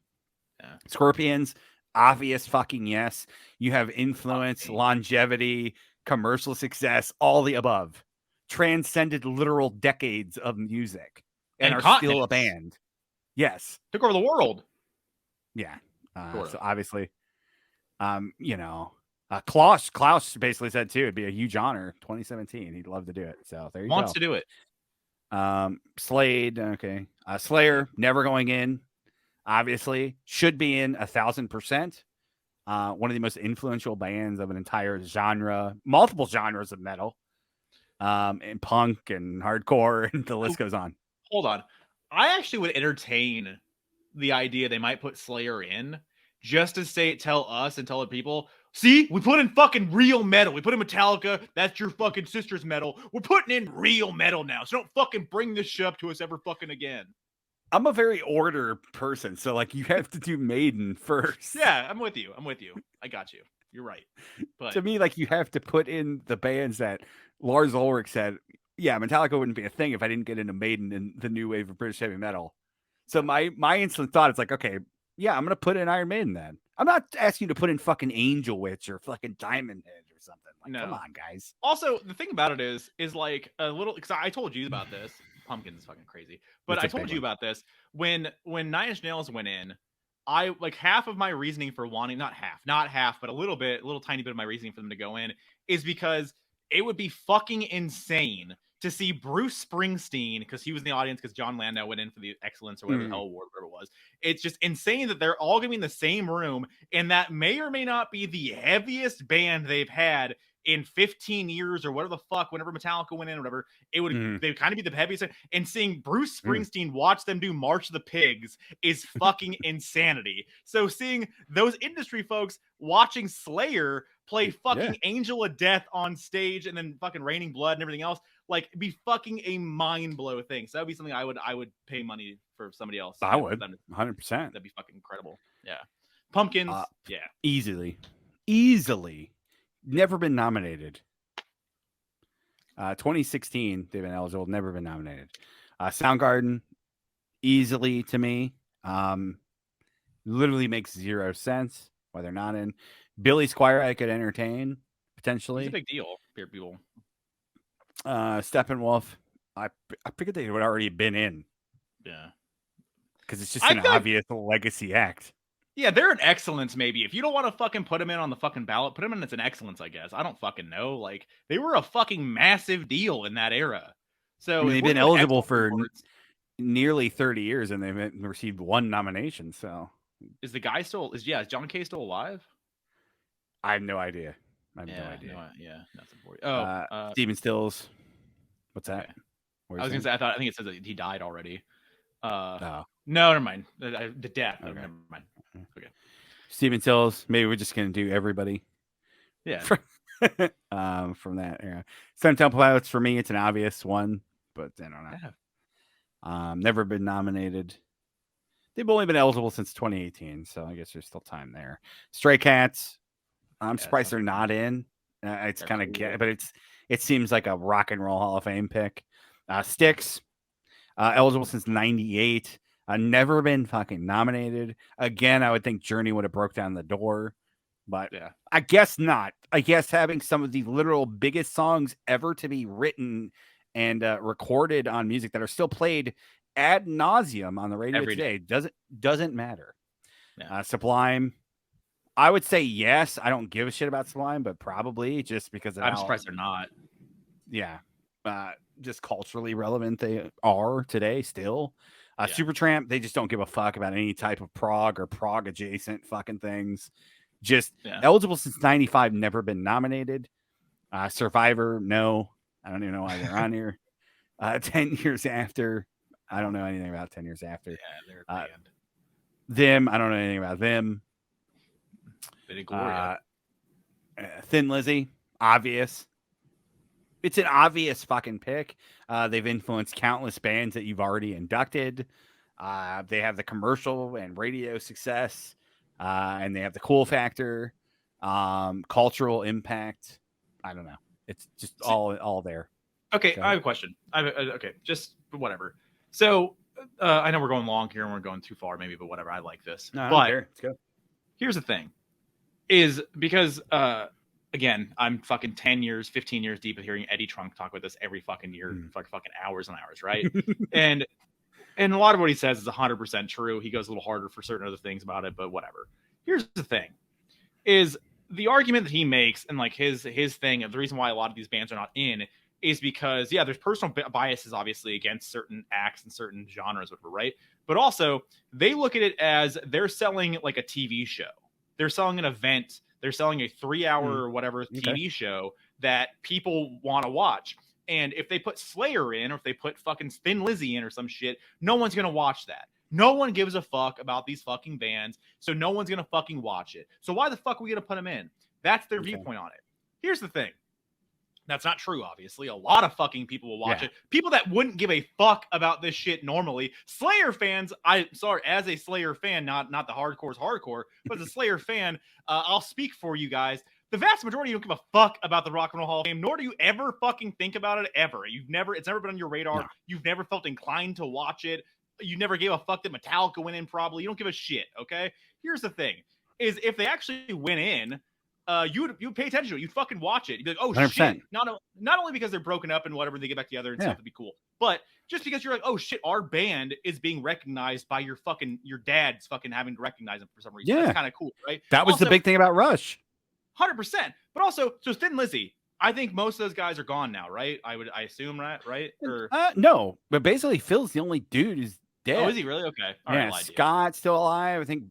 Yeah. Scorpions, obvious fucking yes. You have influence, longevity, commercial success, all the above. Transcended literal decades of music and are still a band. Yes. Took over the world. Yeah. So obviously, Klaus basically said too, it'd be a huge honor. 2017, he'd love to do it. So there you go. Wants to do it. Slade, okay. Slayer, never going in. Obviously, should be in 1,000%. One of the most influential bands of an entire genre, multiple genres of metal, and punk and hardcore, and the list goes on. Hold on, I actually would entertain the idea they might put Slayer in just to tell us and tell other people, see, we put in fucking real metal. We put in Metallica. That's your fucking sister's metal. We're putting in real metal now. So don't fucking bring this shit up to us ever fucking again. I'm a very order person. So like you have to do Maiden first. Yeah, I'm with you. I got you. You're right. But to me, like you have to put in the bands that Lars Ulrich said, yeah, Metallica wouldn't be a thing if I didn't get into Maiden and the new wave of British heavy metal. So my instant thought is like, okay, yeah, I'm going to put in Iron Maiden then. I'm not asking you to put in fucking Angel Witch or fucking Diamond Head or something. Like, no. Come on, guys. Also, the thing about it is like a little, because I told you about this. Pumpkins is fucking crazy. But I told you about this. When Nine Inch Nails went in, I like half of my reasoning for wanting, not half, but a little tiny bit of my reasoning for them to go in is because it would be fucking insane to see Bruce Springsteen, because he was in the audience because John Landau went in for the excellence or whatever the hell award, whatever it was. It's just insane that they're all going to be in the same room, and that may or may not be the heaviest band they've had in 15 years or whatever the fuck, whenever Metallica went in or whatever, it would they would kind of be the heaviest. And seeing Bruce Springsteen watch them do March of the Pigs is fucking insanity. So seeing those industry folks watching Slayer play fucking Angel of Death on stage and then fucking Raining Blood and everything else, like, be fucking a mind blow thing. So that'd be something I would pay money for somebody else. I would 100%. That'd be fucking incredible. Yeah. Pumpkins, easily never been nominated. 2016 they've been eligible, never been nominated. Soundgarden, easily to me. Literally makes zero sense why they're not in. Billy Squier I could entertain potentially. It's a big deal, people. Steppenwolf, I figured they would already been in. Yeah, because it's just an obvious legacy act. Yeah, they're an excellence, maybe. If you don't want to fucking put them in on the fucking ballot, put them in as an excellence, I guess. I don't fucking know. Like, they were a fucking massive deal in that era. So I mean, they've been eligible for nearly 30 years, and they've received one nomination. So is the guy still? Is John Kay still alive? I have no idea. I have no idea. Nothing for you. Steven Stills. What's that? Okay. I was gonna say. I think it says that he died already. No, never mind. The death. Okay. Never mind. Okay. Steven Stills. Maybe we're just gonna do everybody. Yeah. From that era. Stone Temple Pilots, for me, it's an obvious one, but I don't know. Yeah. Never been nominated. They've only been eligible since 2018, so I guess there's still time there. Stray Cats. I'm surprised they're not in. It's kind of cool. But it seems like a rock and roll Hall of Fame pick. Styx, eligible since '98. Never been fucking nominated. Again, I would think Journey would have broke down the door, but I guess not. I guess having some of the literal biggest songs ever to be written and recorded on music that are still played ad nauseum on the radio today doesn't matter. Sublime, I would say yes. I don't give a shit about Sublime, but probably just because I'm surprised they're not. Yeah. Just culturally relevant they are today still. Supertramp, they just don't give a fuck about any type of prog or prog adjacent fucking things. Just eligible since '95, never been nominated. Survivor, no. I don't even know why they're on here. 10 years after, I don't know anything about 10 years after. Yeah, they're a band. Them, I don't know anything about them. Thin Lizzy, obvious. It's an obvious fucking pick. They've influenced countless bands that you've already inducted. They have the commercial and radio success, and they have the cool factor, cultural impact. I don't know. It's just all there. Okay, I have a question. Okay, just whatever. So I know we're going long here and we're going too far, maybe, but whatever. I like this. No, but let's go. Here's the thing: is because again, I'm fucking 10 years, 15 years deep of hearing Eddie Trunk talk about this every fucking year, for fucking hours and hours, right? and a lot of what he says is 100% true. He goes a little harder for certain other things about it, but whatever. Here's the thing: is the argument that he makes and like his thing, the reason why a lot of these bands are not in is because there's personal biases obviously against certain acts and certain genres, whatever, right? But also they look at it as they're selling like a TV show. They're selling an event. They're selling a 3-hour or whatever TV show that people want to watch. And if they put Slayer in, or if they put fucking Thin Lizzy in or some shit, no one's going to watch that. No one gives a fuck about these fucking bands. So no one's going to fucking watch it. So why the fuck are we going to put them in? That's their viewpoint on it. Here's the thing. That's not true, obviously. A lot of fucking people will watch it. People that wouldn't give a fuck about this shit normally. Slayer fans, as a Slayer fan, not the hardcore's hardcore, but as a Slayer fan, I'll speak for you guys. The vast majority don't give a fuck about the Rock and Roll Hall of Fame, nor do you ever fucking think about it ever. It's never been on your radar. No. You've never felt inclined to watch it. You never gave a fuck that Metallica went in, probably. You don't give a shit, okay? Here's the thing, is if they actually went in, you'd pay attention to it. You'd fucking watch it. You'd be like, oh 100%. Shit. Not only because they're broken up and whatever, they get back together and stuff would be cool, but just because you're like, oh shit, our band is being recognized by your dad's fucking having to recognize them for some reason. That's kind of cool, right? That was also the big thing about Rush. 100%. But also, so Thin Lizzy, I think most of those guys are gone now, right? I assume, right? Or No, but basically Phil's the only dude who's oh, dead. is he really? Okay, all right, I Yeah, lied to you. Scott's still alive. I think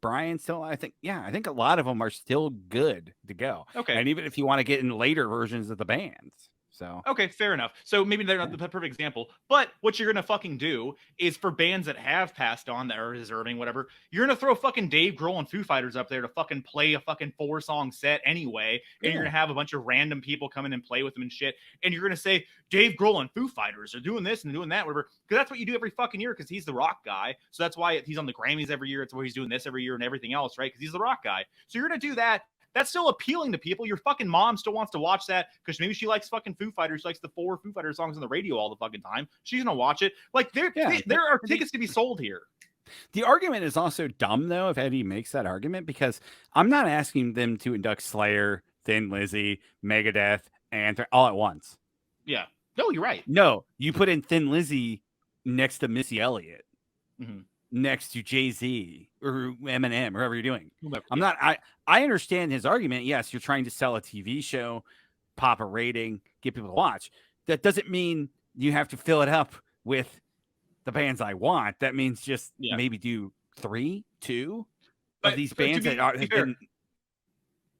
Brian's still alive. I think a lot of them are still good to go. Okay, And even if you want to get in later versions of the bands. So okay, fair enough. So maybe they're not yeah. the perfect example, but what you're gonna fucking do is for bands that have passed on that are deserving, whatever, you're gonna throw fucking Dave Grohl and Foo Fighters up there to fucking play a fucking 4-song set anyway, and you're Yeah. gonna have a bunch of random people come in and play with them and shit, and you're gonna say Dave Grohl and Foo Fighters are doing this and doing that, whatever, because that's what you do every fucking year because he's the rock guy. So that's why he's on the Grammys every year. It's why he's doing this every year and everything else, right? Because he's the rock guy. So you're gonna do that. That's still appealing to people. Your fucking mom still wants to watch that because maybe she likes fucking Foo Fighters. She likes the 4 Foo Fighters songs on the radio all the fucking time. She's gonna watch it. Like there are tickets to be sold here. The argument is also dumb though if Eddie makes that argument because I'm not asking them to induct Slayer, Thin Lizzy, Megadeth, and all at once. Yeah. No, you're right. No, you put in Thin Lizzy next to Missy Elliott. Mm-hmm. Next to Jay-Z or Eminem, whoever you're doing. Whomever, I'm not. I understand his argument. Yes, you're trying to sell a TV show, pop a rating, get people to watch. That doesn't mean you have to fill it up with the bands I want. That means just maybe do 3, 2 of these bands that have been.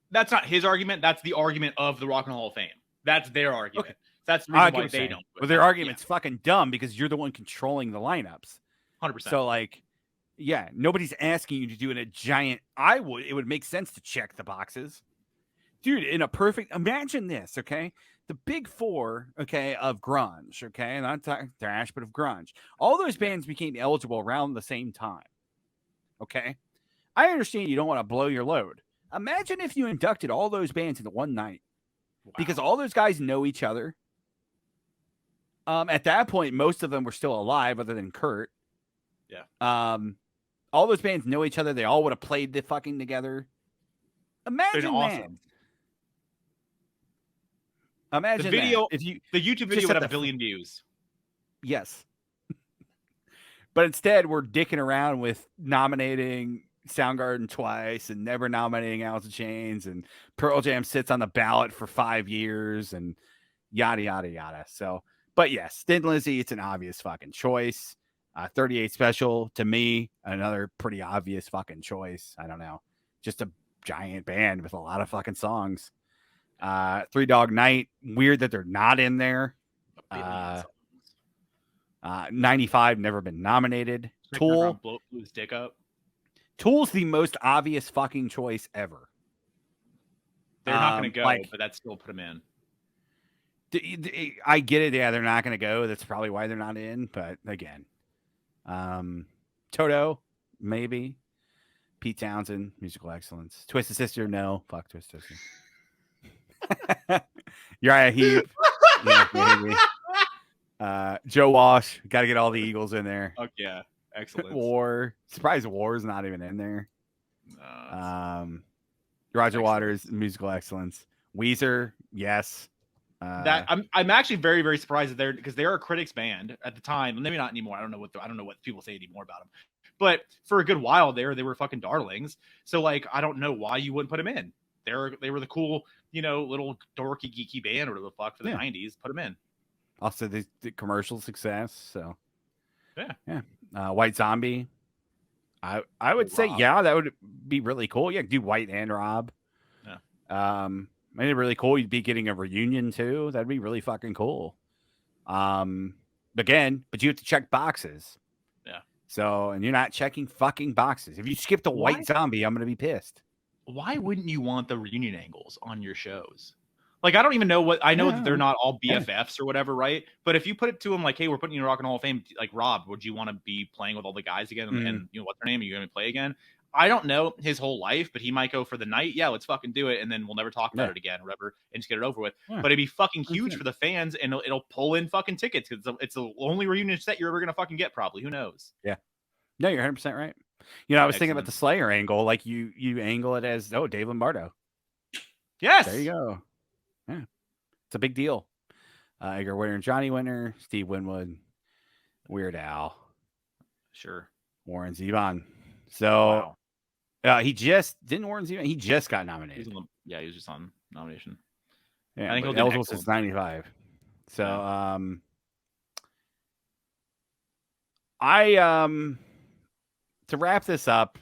That's not his argument. That's the argument of the Rock and Roll Hall of Fame. That's their argument. Okay. That's the reason why they don't. Well, their argument's fucking dumb because you're the one controlling the lineups. 100%. So like, yeah, nobody's asking you to do in a giant. It would make sense to check the boxes, dude. In a perfect, imagine this, okay? The big 4, okay, of grunge, okay, not thrash, but of grunge. All those bands became eligible around the same time, okay. I understand you don't want to blow your load. Imagine if you inducted all those bands into one night, because all those guys know each other. At that point, most of them were still alive, other than Kurt. Yeah. All those bands know each other. They all would have played the fucking together. Imagine awesome. Imagine the video. If you the YouTube video would have 1 billion views. Yes. But instead, we're dicking around with nominating Soundgarden twice and never nominating Alice in Chains, and Pearl Jam sits on the ballot for 5 years and yada yada yada. So, but yes, Thin Lizzy, it's an obvious fucking choice. 38 Special, to me, another pretty obvious fucking choice. I don't know. Just a giant band with a lot of fucking songs. 3 Dog Night, weird that they're not in there. 95, never been nominated. Tool, blew his dick up. Tool's the most obvious fucking choice ever. They're not going to go, but that still put them in. I get it. Yeah, they're not going to go. That's probably why they're not in. But again, Toto, maybe. Pete Townsend, musical excellence. Twisted Sister, no. Fuck Twisted Sister. Uriah Heep, yeah, maybe. Joe Walsh, got to get all the Eagles in there. Fuck yeah, excellent. War, surprised War's not even in there. Roger Waters, musical excellence. Weezer, yes. That I'm actually very, very surprised that they're, because they're a critics band at the time. Maybe not anymore. I don't know what people say anymore about them. But for a good while there, they were fucking darlings. So like, I don't know why you wouldn't put them in. They were the cool, little dorky geeky band or the fuck for the 90s. Put them in. Also, the commercial success. So yeah. White Zombie. I would say that would be really cool. Yeah, do White and Rob. Yeah. Made it really cool. You'd be getting a reunion too. That'd be really fucking cool. Again, but you have to check boxes. Yeah. So, and you're not checking fucking boxes. If you skip the White Zombie, I'm gonna be pissed. Why wouldn't you want the reunion angles on your shows? Like, I don't even know what, I know that they're not all BFFs or whatever, right? But if you put it to them like, hey, we're putting you in Rock and Roll Hall of Fame, like, Rob, would you want to be playing with all the guys again? And what's their name? Are you going to play again? I don't know his whole life, but he might go for the night. Yeah, let's fucking do it. And then we'll never talk about it again or whatever and just get it over with. But it'd be fucking huge for the fans, and it'll pull in fucking tickets because it's the only reunion set you're ever going to fucking get, probably. Who knows? Yeah. No, you're 100% right. I was thinking about the Slayer angle. Like, you angle it as, Dave Lombardo. Yes. There you go. Yeah. It's a big deal. Edgar Winter and Johnny Winter, Steve Winwood, Weird Al. Sure. Warren Zevon. So, he just got nominated. He was just on nomination. Yeah, I think but he'll do eligible excellent. since 95. So Yeah. I to wrap this up,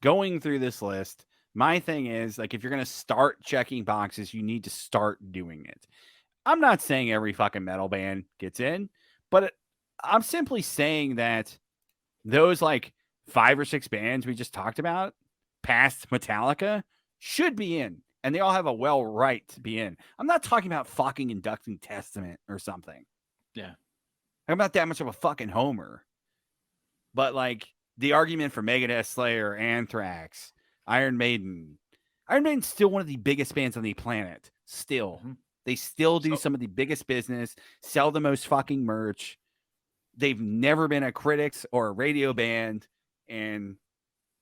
going through this list, my thing is like if you're gonna start checking boxes, you need to start doing it. I'm not saying every fucking metal band gets in, but I'm simply saying that those like 5 or 6 bands we just talked about, past Metallica, should be in. And they all have a well right to be in. I'm not talking about fucking inducting Testament or something. Yeah. I'm not that much of a fucking homer. But like the argument for Megadeth, Slayer, Anthrax, Iron Maiden. Iron Maiden's still one of the biggest bands on the planet. Still. Mm-hmm. They still do So, some of the biggest business, sell the most fucking merch. They've never been a critics or a radio band. And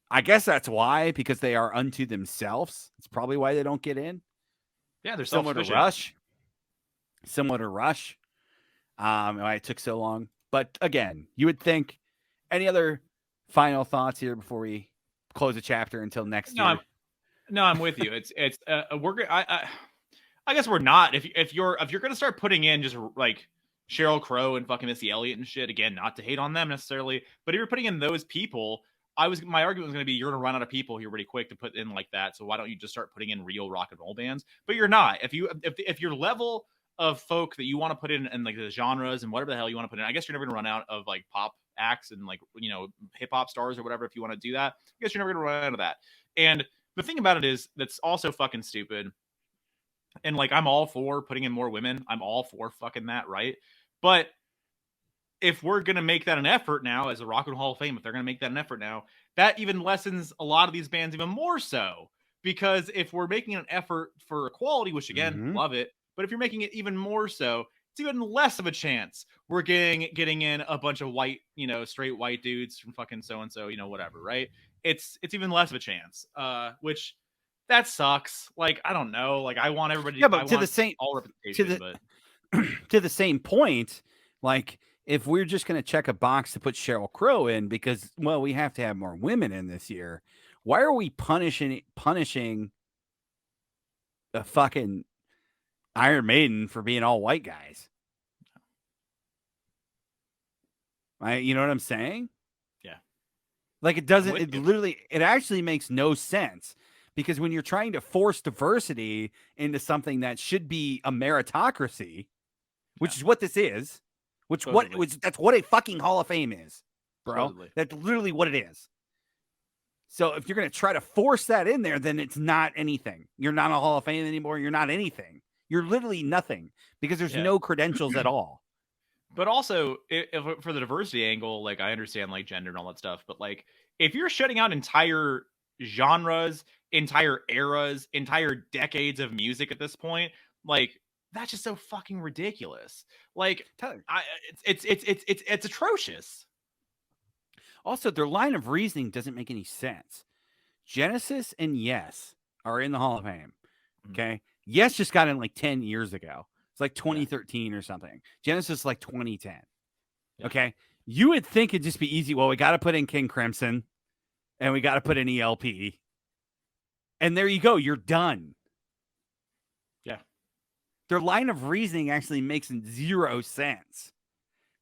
I guess that's why, because they are unto themselves. It's probably why they don't get in. yeah, they're Similar to self-sufficient. Rush. Similar to Rush. Why it took so long. But again, you would think any other final thoughts here before we close the chapter until next No, year? I'm with you. It's we're I guess we're not. If you're gonna start putting in just like Sheryl Crow and fucking Missy Elliott and shit, again, not to hate on them necessarily, but if you're putting in those people, my argument was gonna be you're gonna run out of people here really quick to put in like that. So why don't you just start putting in real rock and roll bands? But you're not. If your level of folk that you want to put in like the genres and whatever the hell you want to put in, I guess you're never gonna run out of like pop acts and like hip hop stars or whatever if you want to do that. I guess you're never gonna run out of that. And the thing about it is that's also fucking stupid. And like I'm all for putting in more women. I'm all for fucking that, right? But if we're gonna make that an effort now as a Rock and Roll Hall of Fame, if they're gonna make that an effort now, that even lessens a lot of these bands even more so. Because if we're making an effort for equality, which again, Mm-hmm. love it, but if you're making it even more so, it's even less of a chance we're getting in a bunch of white, straight white dudes from fucking so and so, whatever, right? It's even less of a chance. Which that sucks. Like, I don't know. Like I want everybody Yeah, I but to the want same all to representation, the but to the same point, like if we're just going to check a box to put Sheryl Crow in because well we have to have more women in this year, why are we punishing a fucking Iron Maiden for being all white guys? You know what I'm saying? yeah, Like it I'm doesn't, with it you. literally, it actually makes no sense because when you're trying to force diversity into something that should be a meritocracy, Yeah, which is what this is, supposedly. that's what a fucking Hall of Fame is, bro. Supposedly. That's literally what it is. So if you're going to try to force that in there, then it's not anything. You're not a Hall of Fame anymore. You're not anything. You're literally nothing because there's Yeah. no credentials at all. But also, if for the diversity angle, like I understand like gender and all that stuff, but like if you're shutting out entire genres, entire eras, entire decades of music at this point, like that's just so fucking ridiculous. Like I, it's atrocious. Also, their line of reasoning doesn't make any sense. Genesis and Yes are in the Hall of Fame. Okay. Yes just got in like 10 years ago. It's like Yeah. 2013 or something. Genesis like 2010. Yeah. Okay. You would think it'd just be easy. Well, we got to put in King Crimson and we got to put in ELP. And there you go. You're done. Yeah. Their line of reasoning actually makes zero sense.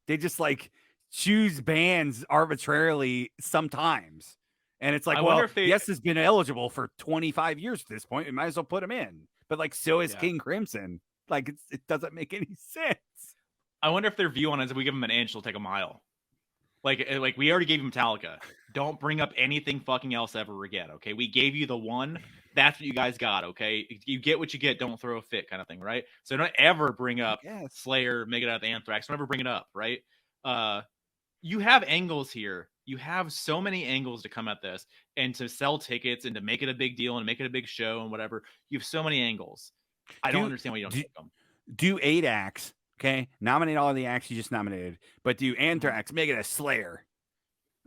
They just like choose bands arbitrarily sometimes. And it's like, I wonder well, if they Yes has been eligible for 25 years at this point. We might as well put him in. But like, so is yeah. King Crimson. Like, it doesn't make any sense. I wonder if their view on it is if we give them an inch, they'll take a mile. Like we already gave Metallica. Don't bring up anything fucking else ever again. Okay, we gave you the one. That's what you guys got. Okay, you get what you get. Don't throw a fit, kind of thing, right? So don't ever bring up Slayer, Megadeth, Anthrax. Don't ever bring it up, right? You have angles here. You have so many angles to come at this and to sell tickets and to make it a big deal and make it a big show and whatever. You have so many angles. I don't understand why you don't take them. Do 8 acts. Okay, nominate all the acts you just nominated, but do Anthrax, Megadeth, Slayer.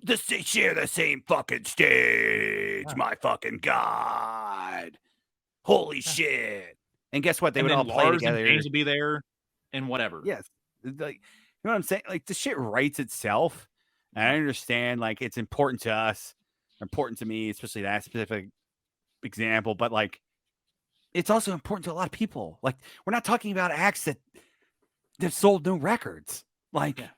They share the same fucking stage. Yeah. My fucking god! Holy shit! And guess what? They would all play Lars together. And James would be there, and whatever. Yes, like you know what I'm saying. Like the shit writes itself. And I understand, like it's important to us, important to me, especially that specific example. But like, it's also important to a lot of people. Like, we're not talking about acts that sold no records. Like, Yeah.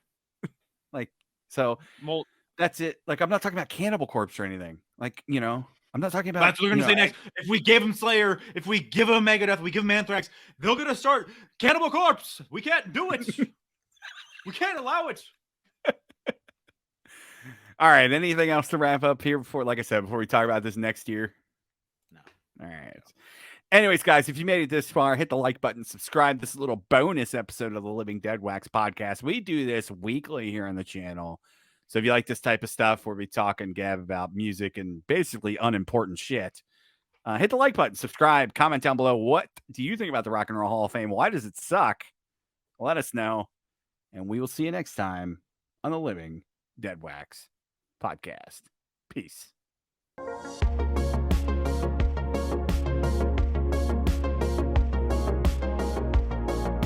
like, so Well, that's it. Like, I'm not talking about Cannibal Corpse or anything. Like, you know, I'm not talking about. that's what they're gonna say next. If we give him Slayer, if we give him Megadeth, we give him Anthrax, they're gonna start Cannibal Corpse. We can't do it. We can't allow it. All right. Anything else to wrap up here before, like I said, before we talk about this next year? No. All right. Anyways, guys, if you made it this far, hit the like button, subscribe. This is a little bonus episode of the Living Deadwax podcast. We do this weekly here on the channel. So if you like this type of stuff where we talk and gab about music and basically unimportant shit, hit the like button, subscribe, comment down below. What do you think about the Rock and Roll Hall of Fame? Why does it suck? Let us know. And we will see you next time on the Living Deadwax podcast. Peace.